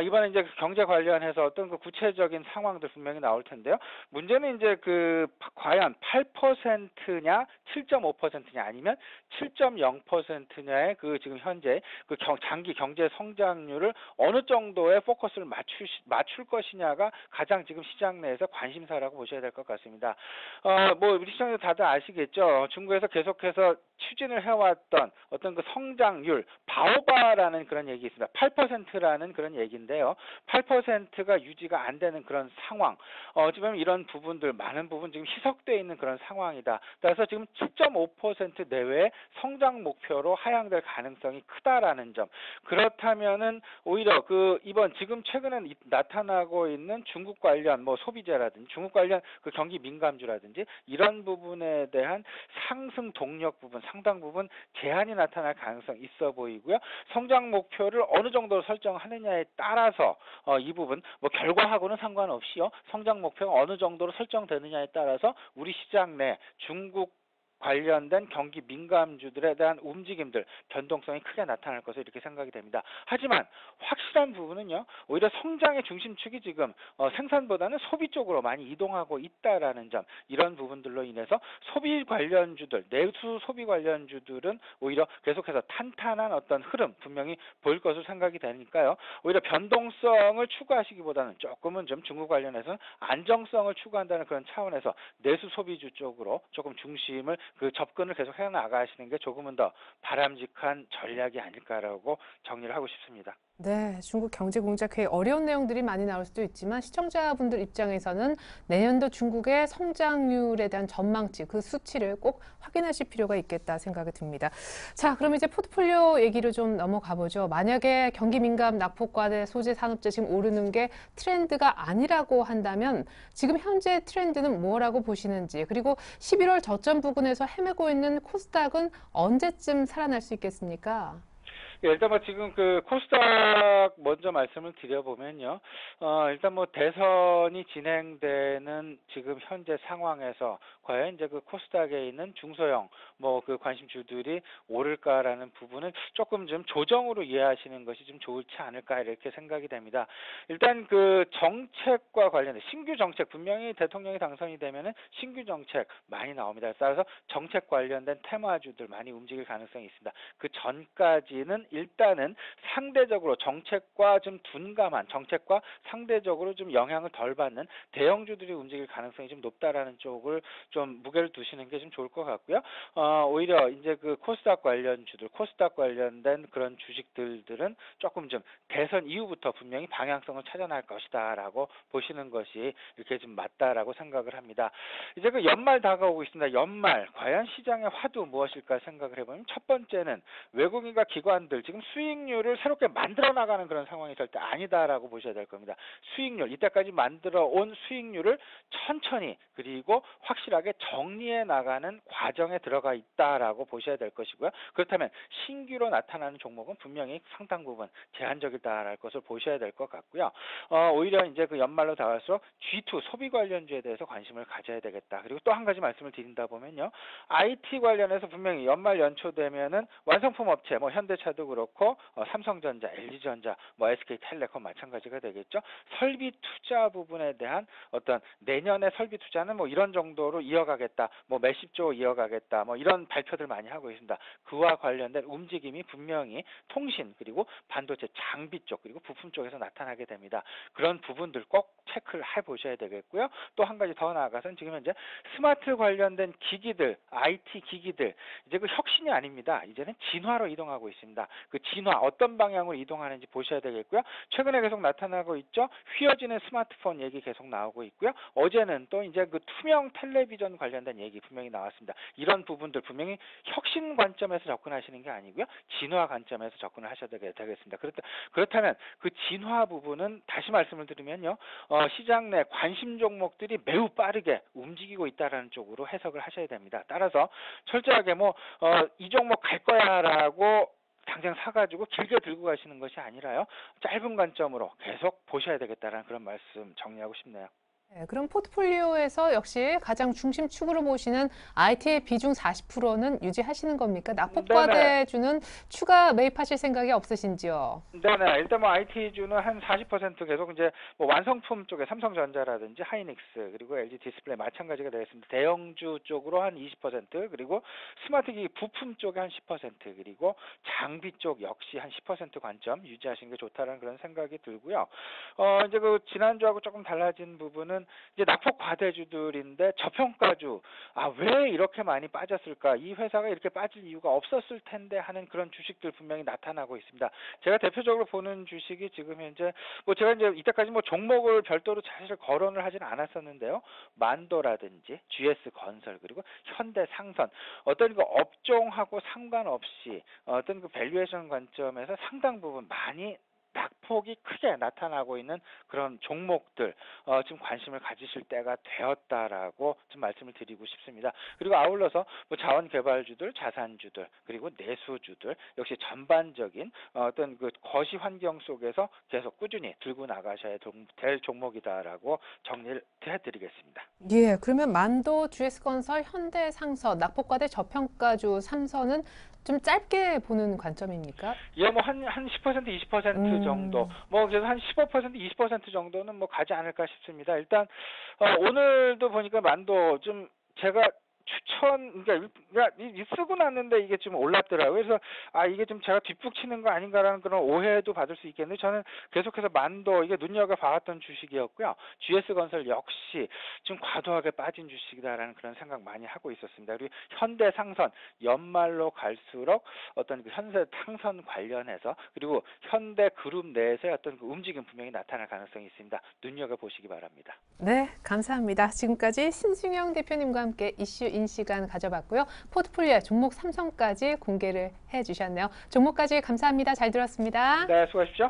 이번에 이제 경제 관련해서 어떤 그 구체적인 상황들 분명히 나올 텐데요. 문제는 이제 그 과연 8%냐, 7.5%냐 아니면 7.0%냐의 그 지금 현재 그 장기 경제 성장률을 어느 정도의 포커스를 맞출 것이냐가 가장 지금 시장 내에서 관심사라고 보셔야 될 것 같습니다. 뭐 우리 시청자 다들 아시겠죠? 중국에서 계속해서 추진을 해왔던 어떤 그 성장률 바오바라는 그런 얘기 있습니다. 8%라는 그런 얘기인데요. 8%가 유지가 안 되는 그런 상황. 지금 이런 부분들 많은 부분 지금 희석되어 있는 그런 상황이다. 따라서 지금 7.5% 내외의 성장 목표로 하향될 가능성이 크다라는 점. 그렇다면은 오히려 그 이번 지금 최근에 나타나고 있는 중국 관련 뭐 소비재라든지 중국 관련 그 경기 민감주라든지 이런 부분에 대한 상승 동력 부분 상당 부분 제한이 나타날 가능성이 있어 보이고요. 성장 목표를 어느 정도로 설정하느냐에 따라서 이 부분 뭐 결과하고는 상관없이요. 성장 목표가 어느 정도로 설정되느냐에 따라서 우리 시장 내 중국 관련된 경기 민감주들에 대한 움직임들, 변동성이 크게 나타날 것으로 이렇게 생각이 됩니다. 하지만 확실한 부분은요, 오히려 성장의 중심축이 지금 생산보다는 소비 쪽으로 많이 이동하고 있다라는 점, 이런 부분들로 인해서 소비 관련주들, 내수 소비 관련주들은 오히려 계속해서 탄탄한 어떤 흐름 분명히 보일 것으로 생각이 되니까요. 오히려 변동성을 추구하시기보다는 조금은 좀 중국 관련해서는 안정성을 추구한다는 그런 차원에서 내수 소비주 쪽으로 조금 중심을 접근을 계속 해나가시는 게 조금은 더 바람직한 전략이 아닐까라고 정리를 하고 싶습니다.
네, 중국 경제 공작회의 어려운 내용들이 많이 나올 수도 있지만 시청자분들 입장에서는 내년도 중국의 성장률에 대한 전망치, 그 수치를 꼭 확인하실 필요가 있겠다 생각이 듭니다. 자, 그럼 이제 포트폴리오 얘기로 좀 넘어가 보죠. 만약에 경기 민감 낙폭과대 소재 산업재 지금 오르는 게 트렌드가 아니라고 한다면 지금 현재 트렌드는 뭐라고 보시는지, 그리고 11월 저점 부근에서 헤매고 있는 코스닥은 언제쯤 살아날 수 있겠습니까?
일단 뭐 지금 코스닥 먼저 말씀을 드려보면요. 일단 뭐 대선이 진행되는 지금 현재 상황에서 과연 이제 코스닥에 있는 중소형 관심주들이 오를까라는 부분은 조금 좀 조정으로 이해하시는 것이 좀 좋지 않을까 이렇게 생각이 됩니다. 일단 정책과 관련된 신규 정책, 분명히 대통령이 당선이 되면은 신규 정책 많이 나옵니다. 따라서 정책 관련된 테마주들 많이 움직일 가능성이 있습니다. 그 전까지는 일단은 상대적으로 정책과 좀 둔감한, 정책과 상대적으로 좀 영향을 덜 받는 대형주들이 움직일 가능성이 좀 높다라는 쪽을 좀 무게를 두시는 게 좀 좋을 것 같고요. 오히려 이제 코스닥 관련주들, 코스닥 관련된 그런 주식들은 조금 좀 대선 이후부터 분명히 방향성을 찾아날 것이다라고 보시는 것이 이렇게 좀 맞다라고 생각을 합니다. 이제 연말 다가오고 있습니다. 연말 과연 시장의 화두 무엇일까 생각을 해보면 첫 번째는 외국인과 기관들 지금 수익률을 새롭게 만들어 나가는 그런 상황이 절대 아니다라고 보셔야 될 겁니다. 수익률, 이때까지 만들어 온 수익률을 천천히 그리고 확실하게 정리해 나가는 과정에 들어가 있다라고 보셔야 될 것이고요. 그렇다면 신규로 나타나는 종목은 분명히 상당 부분 제한적이다라는 것을 보셔야 될 것 같고요. 오히려 이제 연말로 다가갈수록 G2 소비 관련주에 대해서 관심을 가져야 되겠다. 그리고 또 한 가지 말씀을 드린다 보면요. IT 관련해서 분명히 연말 연초 되면은 완성품 업체, 현대차도 그렇고 삼성전자, LG전자, SK텔레콤 마찬가지가 되겠죠. 설비 투자 부분에 대한 어떤 내년의 설비 투자는 이런 정도로 이어가겠다, 몇십 조 이어가겠다, 이런 발표들 많이 하고 있습니다. 그와 관련된 움직임이 분명히 통신 그리고 반도체 장비 쪽 그리고 부품 쪽에서 나타나게 됩니다. 그런 부분들 꼭 체크를 해보셔야 되겠고요. 또 한 가지 더 나아가서는 지금 현재 스마트 관련된 기기들, IT 기기들 이제 혁신이 아닙니다. 이제는 진화로 이동하고 있습니다. 진화 어떤 방향으로 이동하는지 보셔야 되겠고요. 최근에 계속 나타나고 있죠. 휘어지는 스마트폰 얘기 계속 나오고 있고요. 어제는 또 이제 투명 텔레비전 관련된 얘기 분명히 나왔습니다. 이런 부분들 분명히 혁신 관점에서 접근하시는 게 아니고요. 진화 관점에서 접근을 하셔야 되겠습니다. 그렇다면 진화 부분은 다시 말씀을 드리면요. 시장 내 관심 종목들이 매우 빠르게 움직이고 있다라는 쪽으로 해석을 하셔야 됩니다. 따라서 철저하게 이 종목 갈 거야라고 당장 사가지고 길게 들고 가시는 것이 아니라요. 짧은 관점으로 계속 보셔야 되겠다라는 그런 말씀 정리하고 싶네요.
네, 그럼 포트폴리오에서 역시 가장 중심축으로 보시는 IT의 비중 40%는 유지하시는 겁니까? 낙폭과대주는 추가 매입하실 생각이 없으신지요?
네네. 일단 IT주는 한 40% 계속 이제 완성품 쪽에 삼성전자라든지 하이닉스 그리고 LG 디스플레이 마찬가지가 되겠습니다. 대형주 쪽으로 한 20% 그리고 스마트기기 부품 쪽에 한 10% 그리고 장비 쪽 역시 한 10% 관점 유지하시는 게 좋다는 그런 생각이 들고요. 이제 지난주하고 조금 달라진 부분은 이제 낙폭 과대주들인데 저평가주 왜 이렇게 많이 빠졌을까? 이 회사가 이렇게 빠질 이유가 없었을 텐데 하는 그런 주식들 분명히 나타나고 있습니다. 제가 대표적으로 보는 주식이 지금 현재 제가 이제 이때까지 종목을 별도로 사실 거론을 하진 않았었는데요. 만도라든지 GS 건설 그리고 현대 상선 어떤 업종하고 상관없이 어떤 밸류에이션 관점에서 상당 부분 많이 낙폭이 크게 나타나고 있는 그런 종목들 좀 관심을 가지실 때가 되었다라고 좀 말씀을 드리고 싶습니다. 그리고 아울러서 뭐 자원개발주들, 자산주들, 그리고 내수주들 역시 전반적인 어떤 그 거시 환경 속에서 계속 꾸준히 들고 나가셔야 될 종목이다라고 정리를 해드리겠습니다.
예, 그러면 만도, GS건설, 현대상선, 낙폭과대 저평가주 3선은 좀 짧게 보는 관점입니까?
예, 뭐 한 10%, 20% 정도, 뭐 그래서 한 15%, 20% 정도는 뭐 가지 않을까 싶습니다. 일단 오늘도 보니까 만도 좀 제가 그러니까 쓰고 났는데 이게 좀 올랐더라고요. 그래서 이게 좀 제가 뒷북치는 거 아닌가라는 그런 오해도 받을 수 있겠는데 저는 계속해서 만도 이게 눈여겨봐왔던 주식이었고요. GS건설 역시 좀 과도하게 빠진 주식이다라는 그런 생각 많이 하고 있었습니다. 그리고 현대상선 연말로 갈수록 어떤 그 현대상선 관련해서 그리고 현대그룹 내에서의 어떤 그 움직임 분명히 나타날 가능성이 있습니다. 눈여겨보시기 바랍니다.
네, 감사합니다. 지금까지 신승영 대표님과 함께 이슈인 시간 가져봤고요. 포트폴리오 종목 3선까지 공개를 해주셨네요. 종목까지 감사합니다. 잘 들었습니다.
네, 수고하십시오.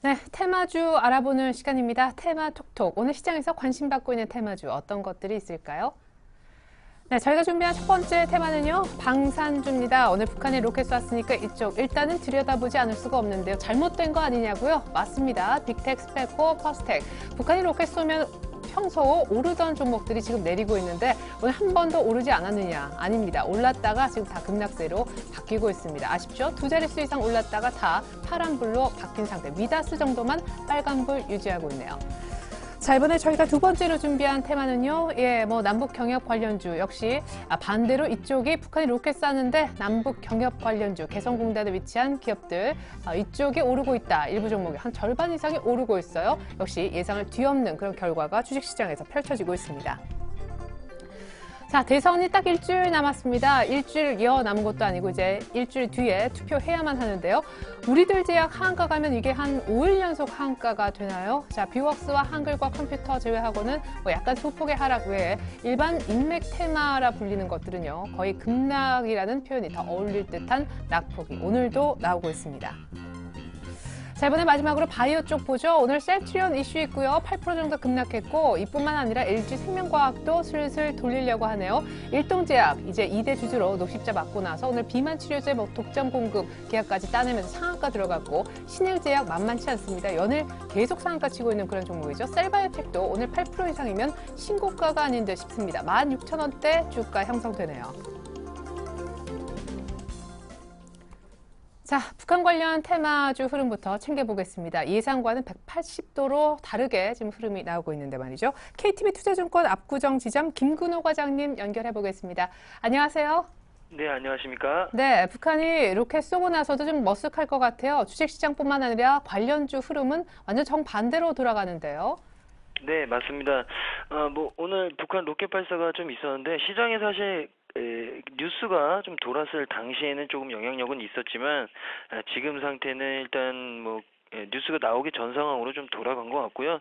네, 테마주 알아보는 시간입니다. 테마톡톡. 오늘 시장에서 관심 받고 있는 테마주 어떤 것들이 있을까요? 네, 저희가 준비한 첫 번째 테마는요, 방산주입니다. 오늘 북한이 로켓 쐈으니까 이쪽 일단은 들여다보지 않을 수가 없는데요. 잘못된 거 아니냐고요? 맞습니다. 빅텍, 스페코, 퍼스텍. 북한이 로켓 쏘면 평소 오르던 종목들이 지금 내리고 있는데 오늘 한 번 더 오르지 않았느냐? 아닙니다. 올랐다가 지금 다 급락세로 바뀌고 있습니다. 아쉽죠? 두 자릿수 이상 올랐다가 다 파란불로 바뀐 상태. 미다스 정도만 빨간불 유지하고 있네요. 자, 이번에 저희가 두 번째로 준비한 테마는요. 뭐 남북 경협 관련주 역시 반대로 이쪽이 북한이 로켓 쐈는데 남북 경협 관련주 개성공단에 위치한 기업들 이쪽이 오르고 있다. 일부 종목이 한 절반 이상이 오르고 있어요. 역시 예상을 뒤엎는 그런 결과가 주식시장에서 펼쳐지고 있습니다. 자, 대선이 딱 일주일 남았습니다. 일주일여 남은 것도 아니고 이제 일주일 뒤에 투표해야만 하는데요. 우리들 제약 하한가 가면 이게 한 5일 연속 하한가가 되나요? 자, 비웍스와 한글과 컴퓨터 제외하고는 뭐 약간 소폭의 하락 외에 일반 인맥 테마라 불리는 것들은요. 거의 급락이라는 표현이 더 어울릴 듯한 낙폭이 오늘도 나오고 있습니다. 자, 이번에 마지막으로 바이오 쪽 보죠. 오늘 셀트리온 이슈 있고요. 8% 정도 급락했고 이뿐만 아니라 LG생명과학도 슬슬 돌리려고 하네요. 일동제약 이제 2대 주주로 녹십자 맞고 나서 오늘 비만 치료제 독점 공급 계약까지 따내면서 상한가 들어갔고 신일제약 만만치 않습니다. 연일 계속 상한가 치고 있는 그런 종목이죠. 셀바이오텍도 오늘 8% 이상이면 신고가가 아닌 듯 싶습니다. 16,000원대 주가 형성되네요. 자, 북한 관련 테마주 흐름부터 챙겨보겠습니다. 예상과는 180도로 다르게 지금 흐름이 나오고 있는데 말이죠. KTB 투자증권 압구정 지점 김근호 과장님 연결해 보겠습니다. 안녕하세요.
네, 안녕하십니까?
네, 북한이 로켓 쏘고 나서도 좀 머쓱할 것 같아요. 주식시장뿐만 아니라 관련주 흐름은 완전 정반대로 돌아가는데요.
네, 맞습니다. 뭐 오늘 북한 로켓 발사가 좀 있었는데 시장에 사실 뉴스가 좀 돌았을 당시에는 조금 영향력은 있었지만 지금 상태는 일단 뭐 뉴스가 나오기 전 상황으로 좀 돌아간 것 같고요.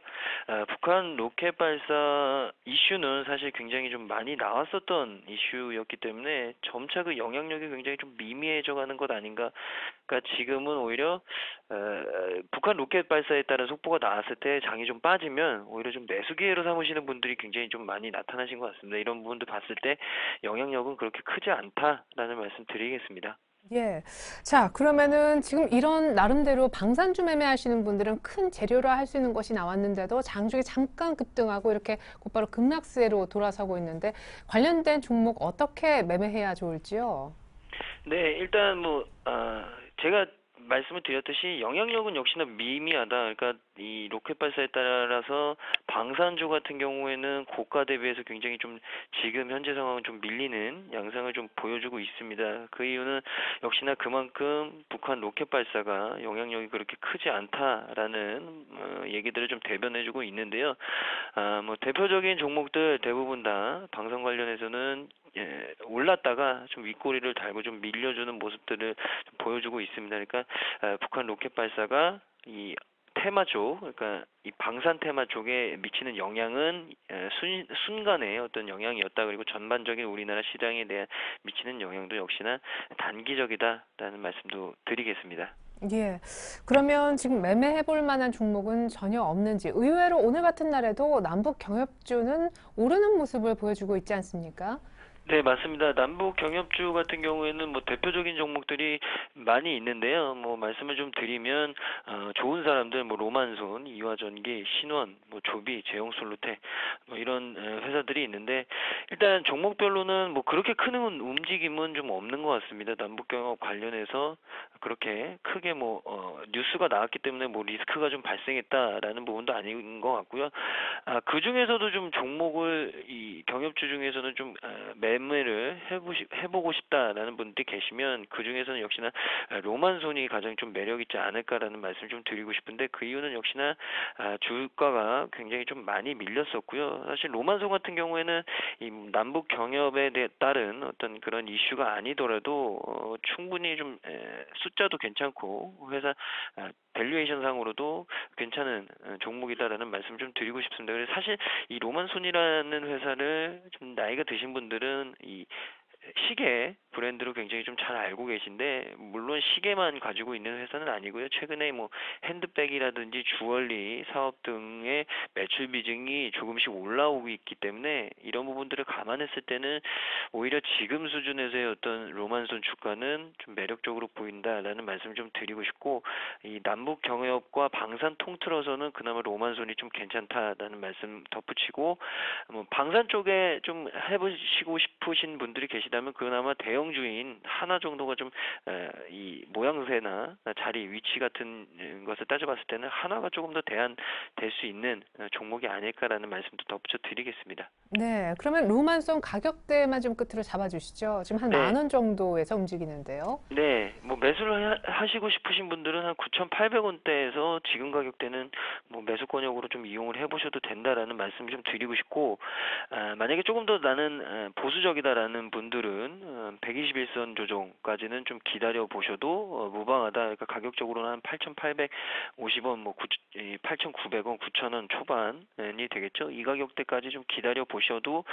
북한 로켓 발사 이슈는 사실 굉장히 좀 많이 나왔었던 이슈였기 때문에 점차 그 영향력이 굉장히 좀 미미해져가는 것 아닌가. 그러니까 지금은 오히려 북한 로켓 발사에 따른 속보가 나왔을 때 장이 좀 빠지면 오히려 좀 매수 기회로 삼으시는 분들이 굉장히 좀 많이 나타나신 것 같습니다. 이런 부분도 봤을 때 영향력은 그렇게 크지 않다라는 말씀 드리겠습니다.
예. 자, 그러면은 지금 이런 나름대로 방산주 매매하시는 분들은 큰 재료라 할 수 있는 것이 나왔는데도 장중에 잠깐 급등하고 이렇게 곧바로 급락세로 돌아서고 있는데 관련된 종목 어떻게 매매해야 좋을지요?
네, 일단 뭐 제가 말씀을 드렸듯이 영향력은 역시나 미미하다. 그러니까 이 로켓 발사에 따라서 방산주 같은 경우에는 고가 대비해서 굉장히 좀 지금 현재 상황은 좀 밀리는 양상을 좀 보여주고 있습니다. 그 이유는 역시나 그만큼 북한 로켓 발사가 영향력이 그렇게 크지 않다라는 얘기들을 좀 대변해주고 있는데요. 뭐 대표적인 종목들 대부분 다 방산 관련해서는 올랐다가 좀 윗꼬리를 달고 좀 밀려주는 모습들을 좀 보여주고 있습니다. 그러니까 북한 로켓 발사가 이 테마죠. 그러니까 이 방산 테마 쪽에 미치는 영향은 순간의 어떤 영향이었다. 그리고 전반적인 우리나라 시장에 대한 미치는 영향도 역시나 단기적이다라는 말씀도 드리겠습니다.
예. 그러면 지금 매매해 볼 만한 종목은 전혀 없는지, 의외로 오늘 같은 날에도 남북 경협주는 오르는 모습을 보여주고 있지 않습니까?
네, 맞습니다. 남북 경협주 같은 경우에는 뭐 대표적인 종목들이 많이 있는데요. 뭐 말씀을 좀 드리면 좋은 사람들 뭐 로만손, 이화전기, 신원, 뭐 조비, 제용솔루텍 뭐 이런 회사들이 있는데 일단 종목별로는 뭐 그렇게 큰 움직임은 좀 없는 것 같습니다. 남북 경협 관련해서 그렇게 크게 뭐 뉴스가 나왔기 때문에 뭐 리스크가 좀 발생했다라는 부분도 아닌 것 같고요. 그 중에서도 좀 종목을 이 경협주 중에서는 좀 매매를 해보고 싶다라는 분들이 계시면 그 중에서는 역시나 로만손이 가장 좀 매력 있지 않을까라는 말씀을 좀 드리고 싶은데 그 이유는 역시나 주가가 굉장히 좀 많이 밀렸었고요. 사실 로만손 같은 경우에는 이 남북 경협에 따른 어떤 그런 이슈가 아니더라도 충분히 좀 숫자도 괜찮고 회사 밸류에이션 상으로도 괜찮은 종목이다라는 말씀을 좀 드리고 싶습니다. 그래서 사실 이 로만손이라는 회사를 좀 나이가 드신 분들은 이 시계 브랜드로 굉장히 좀 잘 알고 계신데 물론 시계만 가지고 있는 회사는 아니고요. 최근에 뭐 핸드백이라든지 주얼리 사업 등의 매출 비중이 조금씩 올라오고 있기 때문에 이런 부분들을 감안했을 때는 오히려 지금 수준에서의 어떤 로만손 주가는 좀 매력적으로 보인다라는 말씀을 좀 드리고 싶고 이 남북 경협과 방산 통틀어서는 그나마 로만손이 좀 괜찮다라는 말씀 덧붙이고 뭐 방산 쪽에 좀 해보시고 싶으신 분들이 계시다면 그나마 대형주인 하나 정도가 좀 이 모양새나 자리 위치 같은 것을 따져봤을 때는 하나가 조금 더 대안될 수 있는 종목이 아닐까라는 말씀도 덧붙여 드리겠습니다.
네. 그러면 로만손 가격대만 좀 끝으로 잡아주시죠. 지금 한
네.
10,000원 정도에서 움직이는데요.
네, 뭐 매수를 하시고 싶으신 분들은 한 9,800원대에서 지금 가격대는 뭐 매수 권역으로 좀 이용을 해보셔도 된다라는 말씀을 좀 드리고 싶고 만약에 조금 더 나는 보수적이다라는 분들은 121선 조정까지는 좀 기다려 보셔도 무방하다. 그러니까 가격적으로는 한 8,850원, 뭐 8,900원, 9,000원 초반이 되겠죠. 이 가격대까지 좀 기다려 보셔도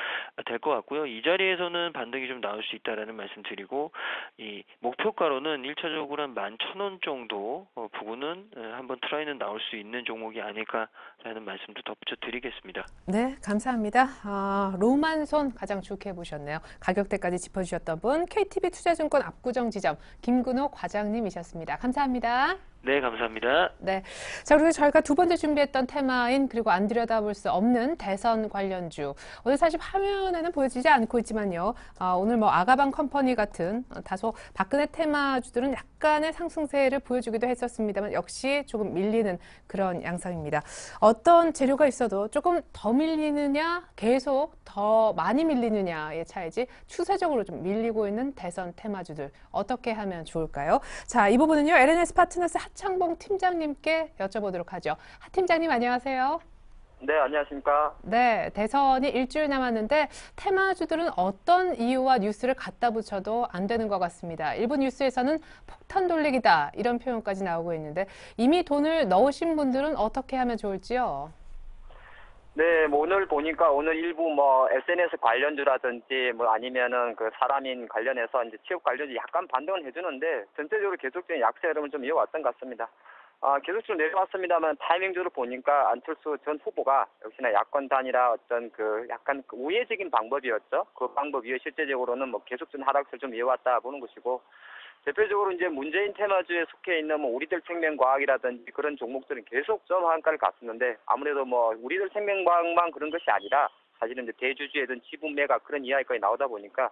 될 것 같고요. 이 자리에서는 반등이 좀 나올 수 있다라는 말씀 드리고 이 목표가로는 1차적으로 한 11,000원 정도 부근은 한번 트라이는 나올 수 있는 종목이 아닐까라는 말씀도 덧붙여 드리겠습니다.
네, 감사합니다. 로만손 가장 좋게 보셨네요. 가격대까지 짚어주셨던 분 KTB투자증권 압구정지점 김근호 과장님이셨습니다. 감사합니다.
네, 감사합니다.
네. 자, 그리고 저희가 두 번째 준비했던 테마인 그리고 안 들여다볼 수 없는 대선 관련주. 오늘 사실 화면에는 보여지지 않고 있지만요. 오늘 뭐 아가방 컴퍼니 같은 다소 박근혜 테마주들은 약간의 상승세를 보여주기도 했었습니다만 역시 조금 밀리는 그런 양상입니다. 어떤 재료가 있어도 조금 더 밀리느냐, 계속 더 많이 밀리느냐의 차이지 추세적으로 좀 밀리고 있는 대선 테마주들 어떻게 하면 좋을까요? 자, 이 부분은요. LNS 파트너스 하창봉 팀장님께 여쭤보도록 하죠. 하 팀장님 안녕하세요.
네, 안녕하십니까.
네, 대선이 일주일 남았는데 테마주들은 어떤 이유와 뉴스를 갖다 붙여도 안 되는 것 같습니다. 일부 뉴스에서는 폭탄 돌리기다 이런 표현까지 나오고 있는데 이미 돈을 넣으신 분들은 어떻게 하면 좋을지요?
네, 뭐 오늘 보니까 오늘 일부 뭐 SNS 관련주라든지 뭐 아니면은 그 사람인 관련해서 이제 취업 관련주 약간 반등을 해주는데 전체적으로 계속적인 약세 흐름을 좀 이어왔던 것 같습니다. 계속적으로 내려왔습니다만 타이밍적으로 보니까 안철수 전 후보가 역시나 야권 단일화 어떤 그 약간 우회적인 방법이었죠. 그 방법 이외 실제적으로는 뭐 계속적인 하락세를 좀 이어왔다 보는 것이고 대표적으로 이제 문재인 테마주에 속해 있는 뭐 우리들 생명과학이라든지 그런 종목들은 계속 좀 한가를 갔었는데 아무래도 뭐 우리들 생명과학만 그런 것이 아니라 사실은 이제 대주주이든 지분 매각 그런 이야기까지 나오다 보니까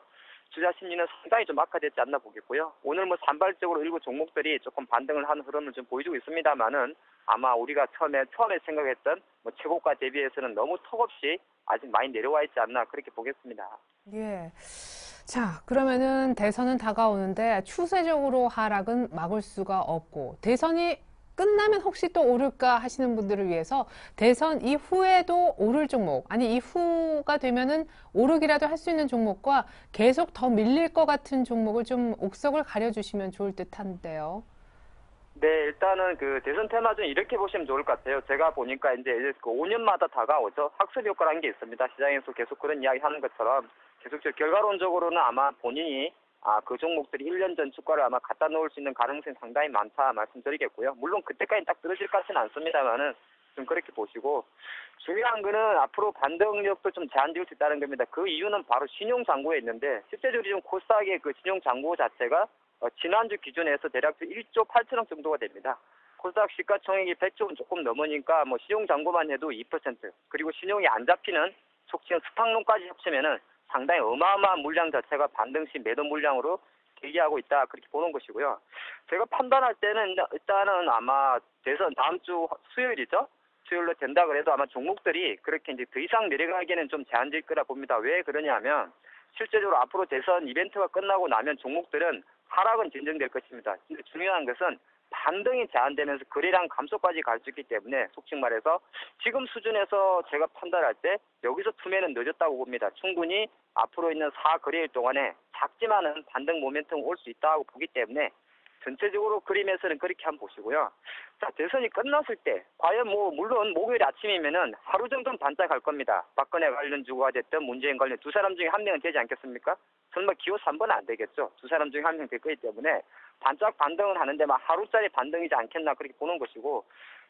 투자 심리는 상당히 좀 악화됐지 않나 보겠고요. 오늘 뭐 산발적으로 일부 종목들이 조금 반등을 하는 흐름을 좀 보여주고 있습니다만은 아마 우리가 처음에 생각했던 뭐 최고가 대비해서는 너무 턱없이 아직 많이 내려와 있지 않나 그렇게 보겠습니다.
예. 자, 그러면은 대선은 다가오는데 추세적으로 하락은 막을 수가 없고 대선이 끝나면 혹시 또 오를까 하시는 분들을 위해서 대선 이후에도 오를 종목, 아니 이후가 되면은 오르기라도 할 수 있는 종목과 계속 더 밀릴 것 같은 종목을 좀 옥석을 가려주시면 좋을 듯한데요.
네, 일단은 그 대선 테마 중 이렇게 보시면 좋을 것 같아요. 제가 보니까 이제 그 5년마다 다가오죠. 학습 효과라는 게 있습니다. 시장에서 계속 그런 이야기 하는 것처럼 계속적으로 결과론적으로는 아마 본인이 그 종목들이 1년 전 주가를 아마 갖다 놓을 수 있는 가능성이 상당히 많다 말씀드리겠고요. 물론 그때까지 딱 떨어질 것 같지는 않습니다만은 좀 그렇게 보시고 중요한 거는 앞으로 반등력도 좀 제한될 수 있다는 겁니다. 그 이유는 바로 신용장고에 있는데 실제적으로 지금 코스닥의 그 신용장고 자체가 지난주 기준에서 대략 1조 8천억 정도가 됩니다. 코스닥 시가총액이 100조 원 조금 넘으니까 뭐 신용장고만 해도 2% 그리고 신용이 안 잡히는 속칭 스탁론까지 합치면은 상당히 어마어마한 물량 자체가 반등 시 매도 물량으로 대기하고 있다 그렇게 보는 것이고요. 제가 판단할 때는 일단은 아마 대선 다음 주 수요일이죠. 수요일로 된다 그래도 아마 종목들이 그렇게 이제 더 이상 내려가기에는 좀 제한될 거라 봅니다. 왜 그러냐면 실제적으로 앞으로 대선 이벤트가 끝나고 나면 종목들은 하락은 진정될 것입니다. 근데 중요한 것은 반등이 제한되면서 거래량 감소까지 갈 수 있기 때문에 속칭 말해서 지금 수준에서 제가 판단할 때 여기서 투매는 늦었다고 봅니다. 충분히 앞으로 있는 4거래일 동안에 작지만은 반등 모멘텀 올 수 있다고 보기 때문에 전체적으로 그림에서는 그렇게 한번 보시고요. 자, 대선이 끝났을 때 과연 물론 목요일 아침이면은 하루 정도는 반짝할 겁니다. 박근혜 관련주가 됐든 문재인 관련 두 사람 중에 한 명은 되지 않겠습니까? 설마 기호 3번은 안 되겠죠. 두 사람 중에 한 명 될 거기 때문에 반짝 반등은 하는데 막 하루짜리 반등이지 않겠나 그렇게 보는 것이고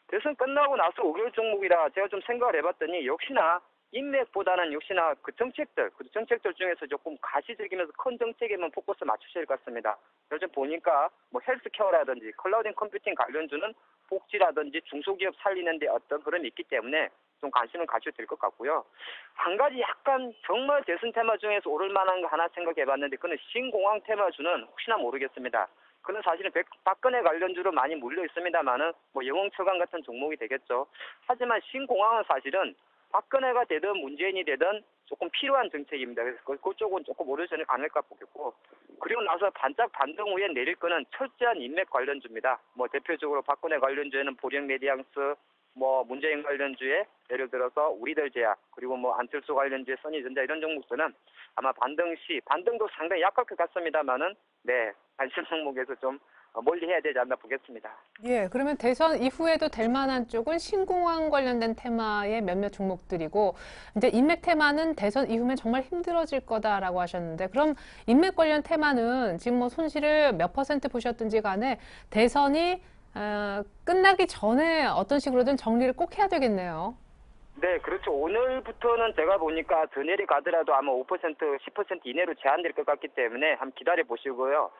대선 끝나고 나서 5개월 종목이라 제가 좀 생각을 해봤더니 역시나 인맥보다는 역시나 그 정책들 중에서 조금 가시적이면서 큰 정책에만 포커스 맞추셔야 할 것 같습니다. 요즘 보니까 뭐 헬스케어라든지 클라우드 컴퓨팅 관련주는 복지라든지 중소기업 살리는 데 어떤 흐름이 있기 때문에 좀 관심을 가져도 될 것 같고요. 한 가지 약간 정말 대선 테마 중에서 오를 만한 거 하나 생각해봤는데 그는 신공항 테마주는 혹시나 모르겠습니다. 그는 사실은 박근혜 관련주로 많이 물려 있습니다만은 뭐 영웅철강 같은 종목이 되겠죠. 하지만 신공항은 사실은 박근혜가 되든 문재인이 되든 조금 필요한 정책입니다. 그래서 그쪽은 조금 오르지 않을까 보겠고 그리고 나서 반짝 반등 후에 내릴 거는 철저한 인맥 관련주입니다. 뭐 대표적으로 박근혜 관련주에는 보령메디앙스, 뭐 문재인 관련주에 예를 들어서 우리들 제약 그리고 뭐 안철수 관련주에 써니전자 이런 종목들은 아마 반등도 상당히 약할 것 같습니다만은 네 관심 종목에서 좀 멀리 해야 되지 않나 보겠습니다.
예, 그러면 대선 이후에도 될 만한 쪽은 신공항 관련된 테마의 몇몇 종목들이고, 이제 인맥 테마는 대선 이후면 정말 힘들어질 거다라고 하셨는데, 그럼 인맥 관련 테마는 지금 뭐 손실을 몇 % 보셨든지 간에 대선이 끝나기 전에 어떤 식으로든 정리를 꼭 해야 되겠네요.
네, 그렇죠. 오늘부터는 제가 보니까 더 내려가더라도 아마 5%, 10% 이내로 제한될 것 같기 때문에 한번 기다려 보시고요.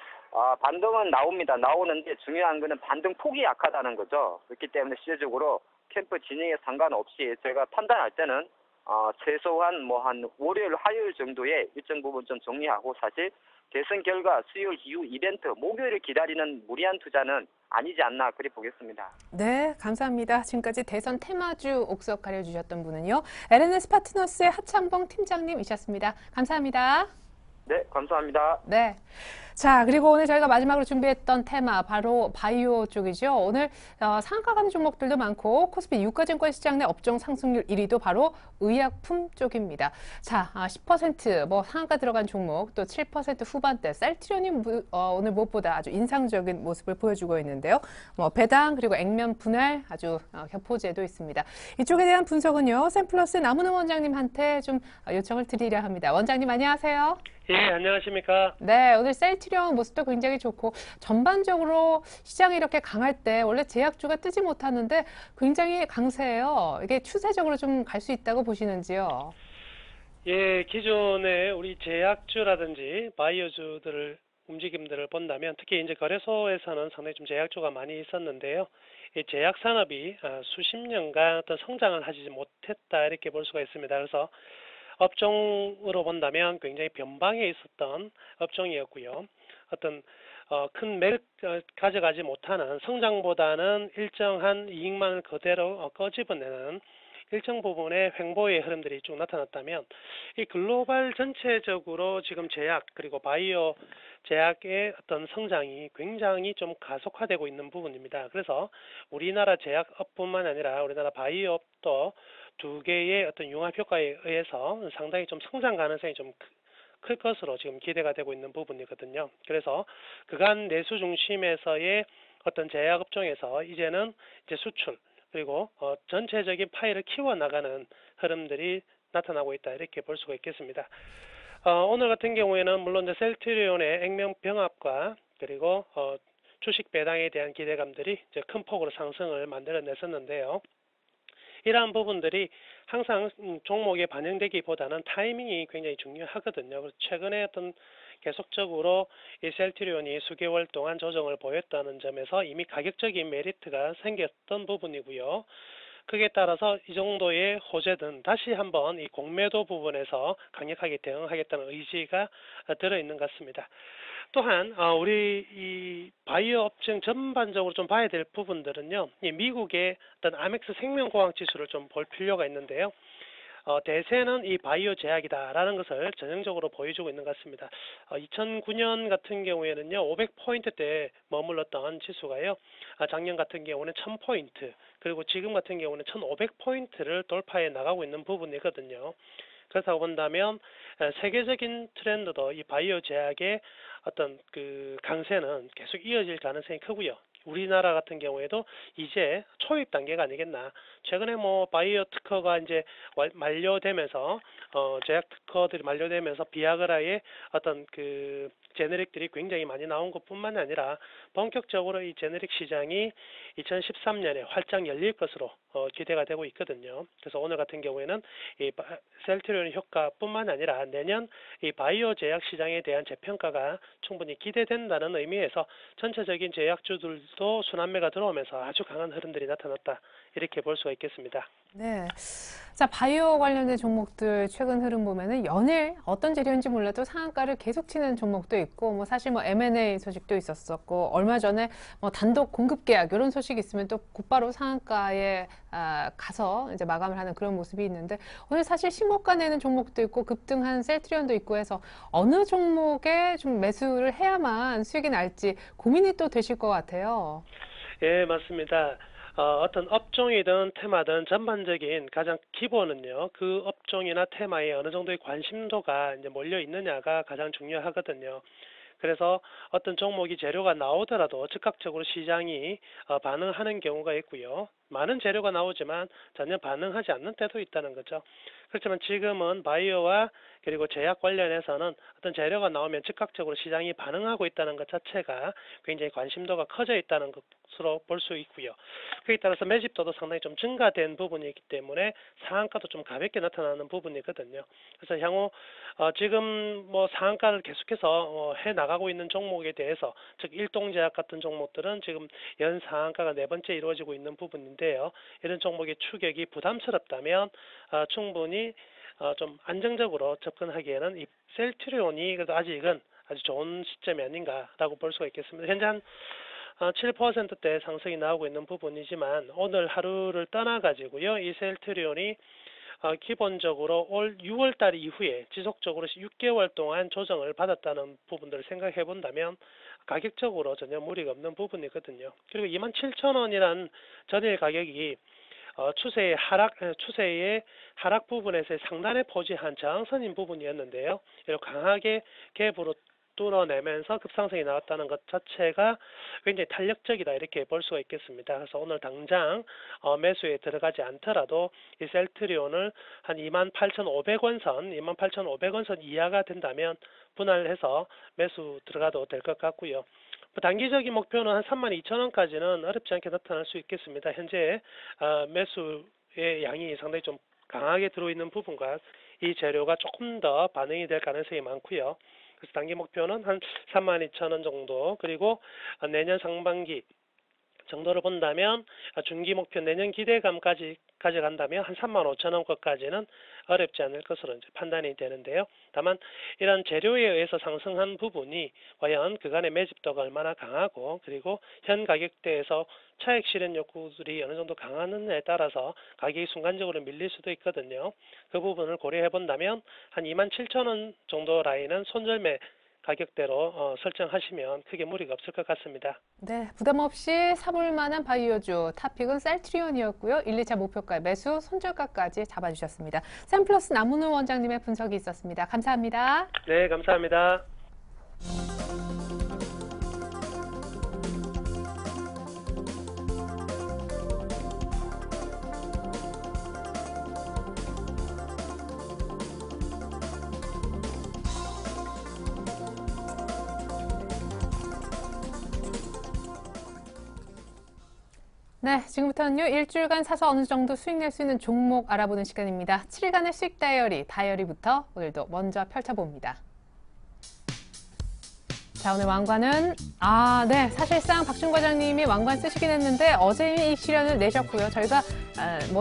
반등은 나옵니다. 나오는데 중요한 거는 반등 폭이 약하다는 거죠. 그렇기 때문에 실질적으로 캠프 진행에 상관없이 제가 판단할 때는 최소한 뭐 한 월요일, 화요일 정도에 일정 부분 좀 정리하고 사실 대선 결과 수요일 이후 이벤트, 목요일을 기다리는 무리한 투자는 아니지 않나 그리 보겠습니다.
네, 감사합니다. 지금까지 대선 테마주 옥석 가려주셨던 분은요, LNS 파트너스의 하창봉 팀장님이셨습니다. 감사합니다.
네, 감사합니다.
네. 자, 그리고 오늘 저희가 마지막으로 준비했던 테마 바로 바이오 쪽이죠. 오늘 상한가 가는 종목들도 많고 코스피 유가증권 시장 내 업종 상승률 1위도 바로 의약품 쪽입니다. 자, 10% 뭐 상한가 들어간 종목 또 7% 후반대 셀트리온이 오늘 무엇보다 아주 인상적인 모습을 보여주고 있는데요. 뭐 배당 그리고 액면 분할 아주 격포제도 있습니다. 이쪽에 대한 분석은요. 샘플러스 남은호 원장님한테 좀 요청을 드리려 합니다. 원장님 안녕하세요.
예, 안녕하십니까.
네, 오늘 셀트리온 모습도 굉장히 좋고 전반적으로 시장이 이렇게 강할 때 원래 제약주가 뜨지 못하는데 굉장히 강세예요. 이게 추세적으로 좀 갈 수 있다고 보시는지요?
예, 기존에 우리 제약주라든지 바이오주들을 움직임들을 본다면 특히 이제 거래소에서는 상당히 좀 제약주가 많이 있었는데요. 이 제약 산업이 수십 년간 어떤 성장을 하지 못했다 이렇게 볼 수가 있습니다. 그래서 업종으로 본다면 굉장히 변방에 있었던 업종이었고요. 어떤 큰 매력 가져가지 못하는 성장보다는 일정한 이익만을 그대로 꺼집어내는 일정 부분의 횡보의 흐름들이 쭉 나타났다면 이 글로벌 전체적으로 지금 제약 그리고 바이오 제약의 어떤 성장이 굉장히 좀 가속화되고 있는 부분입니다. 그래서 우리나라 제약업뿐만 아니라 우리나라 바이오업도 두 개의 어떤 융합 효과에 의해서 상당히 좀 성장 가능성이 좀 클 것으로 지금 기대가 되고 있는 부분이거든요. 그래서 그간 내수 중심에서의 어떤 제약 업종에서 이제는 이제 수출 그리고 전체적인 파이를 키워나가는 흐름들이 나타나고 있다 이렇게 볼 수가 있겠습니다. 오늘 같은 경우에는 물론 이제 셀트리온의 액면 병합과 그리고 주식 배당에 대한 기대감들이 이제 큰 폭으로 상승을 만들어냈었는데요. 이러한 부분들이 항상 종목에 반영되기보다는 타이밍이 굉장히 중요하거든요. 그래서 최근에 어떤 계속적으로 이 셀트리온이 수개월 동안 조정을 보였다는 점에서 이미 가격적인 메리트가 생겼던 부분이고요. 그에 따라서 이 정도의 호재든 다시 한번 이 공매도 부분에서 강력하게 대응하겠다는 의지가 들어있는 것 같습니다. 또한 우리 이 바이오 업종 전반적으로 좀 봐야 될 부분들은요. 이 미국의 어떤 아멕스 생명공학 지수를 좀 볼 필요가 있는데요. 대세는 이 바이오 제약이다라는 것을 전형적으로 보여주고 있는 것 같습니다. 2009년 같은 경우에는요, 500포인트대 머물렀던 지수가요, 작년 같은 경우는 1000포인트, 그리고 지금 같은 경우는 1500포인트를 돌파해 나가고 있는 부분이거든요. 그렇다고 본다면 세계적인 트렌드도 이 바이오 제약의 어떤 그 강세는 계속 이어질 가능성이 크고요. 우리나라 같은 경우에도 이제 초입 단계가 아니겠나. 최근에 뭐 바이오 특허가 이제 만료되면서 제약 특허들이 만료되면서 비아그라의 어떤 그 제네릭들이 굉장히 많이 나온 것뿐만 아니라 본격적으로 이 제네릭 시장이 2013년에 활짝 열릴 것으로 기대가 되고 있거든요. 그래서 오늘 같은 경우에는 이 셀트리온 효과뿐만 아니라 내년 이 바이오 제약 시장에 대한 재평가가 충분히 기대된다는 의미에서 전체적인 제약주들도 순환매가 들어오면서 아주 강한 흐름들이 나타났다. 이렇게 볼 수가 있겠습니다.
네. 자, 바이오 관련된 종목들 최근 흐름 보면은 연일 어떤 재료인지 몰라도 상한가를 계속 치는 종목도 있고, 뭐 사실 뭐 M&A 소식도 있었었고, 얼마 전에 뭐 단독 공급 계약 이런 소식이 있으면 또 곧바로 상한가에 가서 이제 마감을 하는 그런 모습이 있는데, 오늘 사실 신고가 내는 종목도 있고 급등한 셀트리온도 있고 해서 어느 종목에 좀 매수를 해야만 수익이 날지 고민이 또 되실 것 같아요.
예, 맞습니다. 어떤 업종이든 테마든 전반적인 가장 기본은요, 그 업종이나 테마에 어느 정도의 관심도가 이제 몰려 있느냐가 가장 중요하거든요. 그래서 어떤 종목이 재료가 나오더라도 즉각적으로 시장이 반응하는 경우가 있고요. 많은 재료가 나오지만 전혀 반응하지 않는 때도 있다는 거죠. 그렇지만 지금은 바이오와 그리고 제약 관련해서는 어떤 재료가 나오면 즉각적으로 시장이 반응하고 있다는 것 자체가 굉장히 관심도가 커져 있다는 것으로 볼 수 있고요. 그에 따라서 매집도도 상당히 좀 증가된 부분이기 때문에 상한가도 좀 가볍게 나타나는 부분이거든요. 그래서 향후 지금 뭐 상한가를 계속해서 해 나가고 있는 종목에 대해서, 즉 일동제약 같은 종목들은 지금 연 상한가가 4번째 이루어지고 있는 부분인데요. 이런 종목의 추격이 부담스럽다면 충분히 좀 안정적으로 접근하기에는 이 셀트리온이 그래도 아직은 아주 좋은 시점이 아닌가라고 볼 수가 있겠습니다. 현재 한 7%대 상승이 나오고 있는 부분이지만 오늘 하루를 떠나가지고요, 이 셀트리온이 기본적으로 올 6월달 이후에 지속적으로 6개월 동안 조정을 받았다는 부분들을 생각해 본다면 가격적으로 전혀 무리가 없는 부분이거든요. 그리고 27,000원이란 전일 가격이 추세의 하락 부분에서 상단에 포지한 저항선인 부분이었는데요. 이렇게 강하게 갭으로 뚫어내면서 급상승이 나왔다는 것 자체가 굉장히 탄력적이다 이렇게 볼 수가 있겠습니다. 그래서 오늘 당장 매수에 들어가지 않더라도 이 셀트리온을 한 28,500원 선, 28,500원 선 이하가 된다면 분할해서 매수 들어가도 될 것 같고요. 단기적인 목표는 한 32,000원까지는 어렵지 않게 나타날 수 있겠습니다. 현재 매수의 양이 상당히 좀 강하게 들어있는 부분과 이 재료가 조금 더 반응이 될 가능성이 많고요. 그래서 단기 목표는 한 32,000원 정도, 그리고 내년 상반기 정도를 본다면 중기 목표 내년 기대감까지 가져간다면 한 35,000원까지는 어렵지 않을 것으로 이제 판단이 되는데요. 다만 이런 재료에 의해서 상승한 부분이 과연 그간의 매집도가 얼마나 강하고, 그리고 현 가격대에서 차익 실현 욕구들이 어느 정도 강하느냐에 따라서 가격이 순간적으로 밀릴 수도 있거든요. 그 부분을 고려해 본다면 한 27,000원 정도 라인은 손절매 가격대로 설정하시면 크게 무리가 없을 것 같습니다.
네, 부담 없이 사볼 만한 바이오주 탑픽은 셀트리온이었고요. 1, 2차 목표가 매수, 손절가까지 잡아주셨습니다. 샘플러스 남문우 원장님의 분석이 있었습니다. 감사합니다.
네, 감사합니다.
네, 지금부터는요, 일주일간 사서 어느 정도 수익 낼 수 있는 종목 알아보는 시간입니다. 7일간의 수익 다이어리부터 오늘도 먼저 펼쳐봅니다. 자, 오늘 왕관은, 네, 사실상 박준 과장님이 왕관 쓰시긴 했는데 어제 이 실현을 내셨고요. 저희가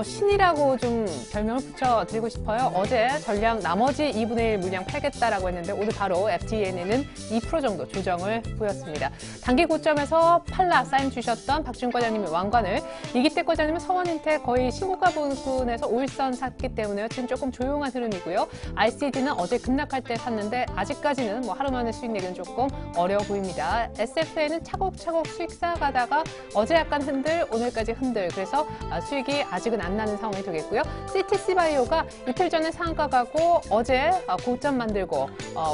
신이라고 좀 별명을 붙여드리고 싶어요. 어제 전량 나머지 2분의 1 물량 팔겠다라고 했는데 오늘 바로 FTN에는 2% 정도 조정을 보였습니다. 단기 고점에서 팔라 사인 주셨던 박준 과장님의 왕관을 이기태 과장님은 서원인텍 거의 신고가 부근에서 5일선 샀기 때문에 지금 조금 조용한 흐름이고요. RCD는 어제 급락할 때 샀는데 아직까지는 하루 만에 수익 내기는 조금 어려워 보입니다. SFA는 차곡차곡 수익 쌓아가다가 어제 약간 흔들, 오늘까지 흔들. 그래서 수익이 아직은 안 나는 상황이 되겠고요. CTC바이오가 이틀 전에 상한가 가고 어제 고점 만들고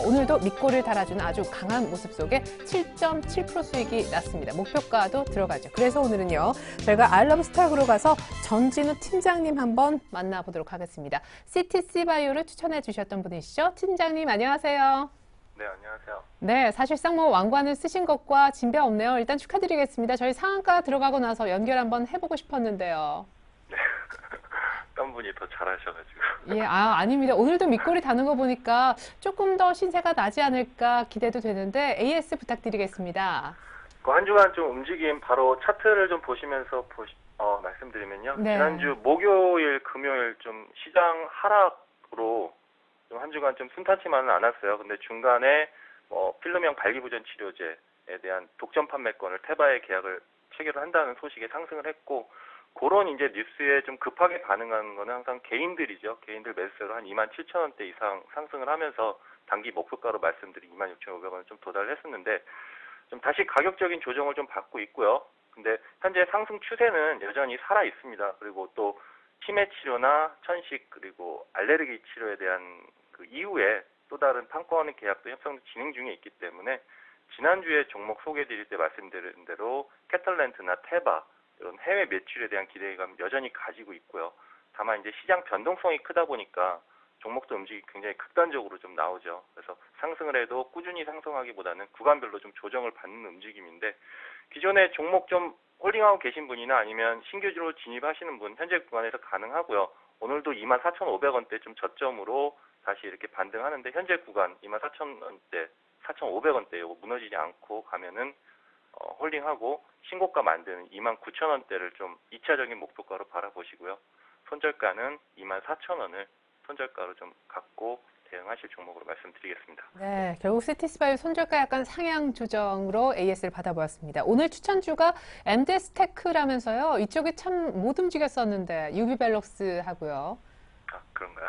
오늘도 밑골을 달아주는 아주 강한 모습 속에 7.7% 수익이 났습니다. 목표가도 들어가죠. 그래서 오늘은요. 저희가 알러브스탁으로 가서 전진우 팀장님 한번 만나보도록 하겠습니다. CTC바이오를 추천해 주셨던 분이시죠. 팀장님 안녕하세요.
네, 안녕하세요.
네, 사실상 왕관을 쓰신 것과 진배 없네요. 일단 축하드리겠습니다. 저희 상한가 들어가고 나서 연결 한번 해보고 싶었는데요.
네, 딴 분이 더 잘하셔가지고.
예, 아닙니다. 오늘도 밑골이 다는 거 보니까 조금 더 신세가 나지 않을까 기대도 되는데 AS 부탁드리겠습니다.
한 주간 좀 움직임 바로 차트를 좀 보시면서 말씀드리면요.
네.
지난주 목요일, 금요일 좀 시장 하락으로 좀 한 주간 좀 순탄치만은 않았어요. 근데 중간에 필름형 발기부전 치료제에 대한 독점 판매권을 테바에 계약을 체결을 한다는 소식에 상승을 했고, 그런 이제 뉴스에 좀 급하게 반응하는 거는 항상 개인들이죠. 개인들 매수세로 한 27,000원대 이상 상승을 하면서 단기 목표가로 말씀드린 26,500원을 좀 도달을 했었는데, 좀 다시 가격적인 조정을 좀 받고 있고요. 근데 현재 상승 추세는 여전히 살아 있습니다. 그리고 또 치매 치료나 천식 그리고 알레르기 치료에 대한 그 이후에 또 다른 판권 계약도 협상 진행 중에 있기 때문에 지난주에 종목 소개드릴 때 말씀드린 대로 캐틀랜트나 테바 이런 해외 매출에 대한 기대감 여전히 가지고 있고요. 다만 이제 시장 변동성이 크다 보니까 종목도 움직이 굉장히 극단적으로 좀 나오죠. 그래서 상승을 해도 꾸준히 상승하기보다는 구간별로 좀 조정을 받는 움직임인데, 기존에 종목 좀 홀딩하고 계신 분이나 아니면 신규주로 진입하시는 분 현재 구간에서 가능하고요. 오늘도 24,500원대 좀 저점으로 다시 이렇게 반등하는데, 현재 구간 24,000원대, 4,500원대 이거 무너지지 않고 가면은 홀딩하고 신고가 만드는 29,000원대를 좀 2차적인 목표가로 바라보시고요. 손절가는 24,000원을 손절가로 좀 갖고 대응하실 종목으로 말씀드리겠습니다.
네, 결국 CTC바이오 손절가 약간 상향 조정으로 AS를 받아보았습니다. 오늘 추천주가 MDS테크라면서요. 이쪽이 참 못 움직였었는데 유비벨럭스 하고요.
그런가요?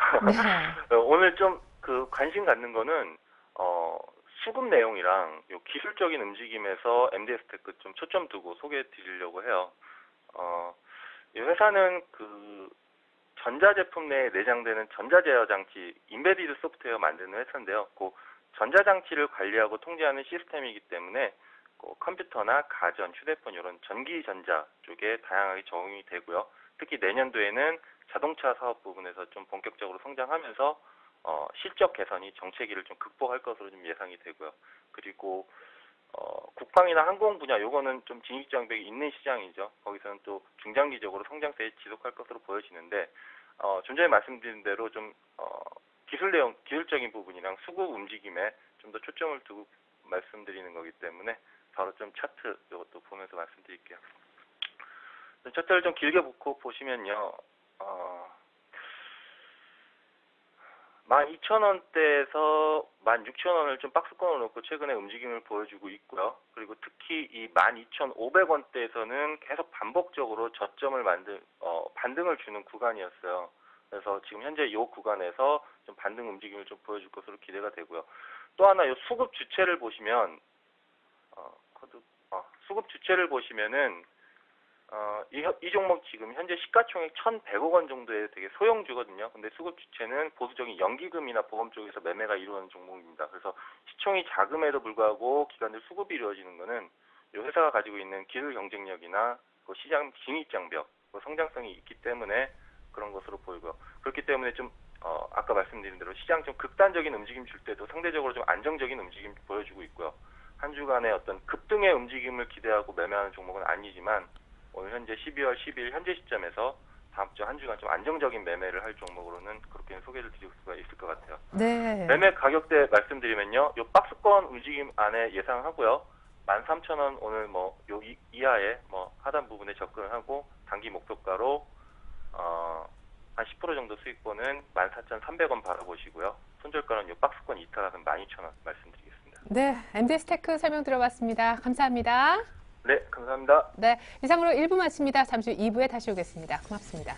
네.
오늘 좀 관심 갖는 거는 수급 내용이랑 요 기술적인 움직임에서 MDS테크 좀 초점 두고 소개해 드리려고 해요. 이 회사는 전자제품 내에 내장되는 전자제어 장치, 인베디드 소프트웨어 만드는 회사인데요. 그 전자장치를 관리하고 통제하는 시스템이기 때문에 컴퓨터나 가전, 휴대폰 이런 전기전자 쪽에 다양하게 적용이 되고요. 특히 내년도에는 자동차 사업 부분에서 좀 본격적으로 성장하면서 실적 개선이 정체기를 좀 극복할 것으로 좀 예상이 되고요. 그리고 국방이나 항공 분야 요거는 좀 진입장벽이 있는 시장이죠. 거기서는 또 중장기적으로 성장세에 지속할 것으로 보여지는데, 좀 전에 말씀드린 대로 좀 기술적인 부분이랑 수급 움직임에 좀 더 초점을 두고 말씀드리는 거기 때문에 바로 좀 차트 이것도 보면서 말씀드릴게요. 차트를 좀 길게 보시면요. 12,000원대에서 16,000원을 좀 박스권으로 놓고 최근에 움직임을 보여주고 있고요. 그리고 특히 이 12,500원대에서는 계속 반복적으로 저점을 반등을 주는 구간이었어요. 그래서 지금 현재 이 구간에서 좀 반등 움직임을 좀 보여줄 것으로 기대가 되고요. 또 하나 이 수급 주체를 보시면 수급 주체를 보시면은 이 종목 지금 현재 시가총액 1,100억 원 정도의 되게 소형주거든요. 근데 수급 주체는 보수적인 연기금이나 보험 쪽에서 매매가 이루어지는 종목입니다. 그래서 시총이 작음에도 불구하고 기관들 수급이 이루어지는 거는 이 회사가 가지고 있는 기술 경쟁력이나 시장 진입장벽, 성장성이 있기 때문에 그런 것으로 보이고요. 그렇기 때문에 좀 아까 말씀드린 대로 시장 좀 극단적인 움직임 줄 때도 상대적으로 좀 안정적인 움직임 보여주고 있고요. 한 주간의 어떤 급등의 움직임을 기대하고 매매하는 종목은 아니지만 오늘
현재 12월 10일 현재 시점에서 다음 주 한 주간 좀 안정적인 매매를 할 종목으로는 그렇게 소개를 드릴 수가 있을 것 같아요.
네.
매매 가격대 말씀드리면요. 요 박스권 움직임 안에 예상하고요. 13,000원 오늘 뭐 요 이하의 뭐 하단 부분에 접근하고 단기 목표가로 한 10% 정도 수익권은 14,300원 바라보시고요. 손절가는 요 박스권 이탈하는 12,000원 말씀드리겠습니다.
네, MDS 테크 설명 들어봤습니다. 감사합니다.
네, 감사합니다.
네, 이상으로 1부 마칩니다. 잠시 후 2부에 다시 오겠습니다. 고맙습니다.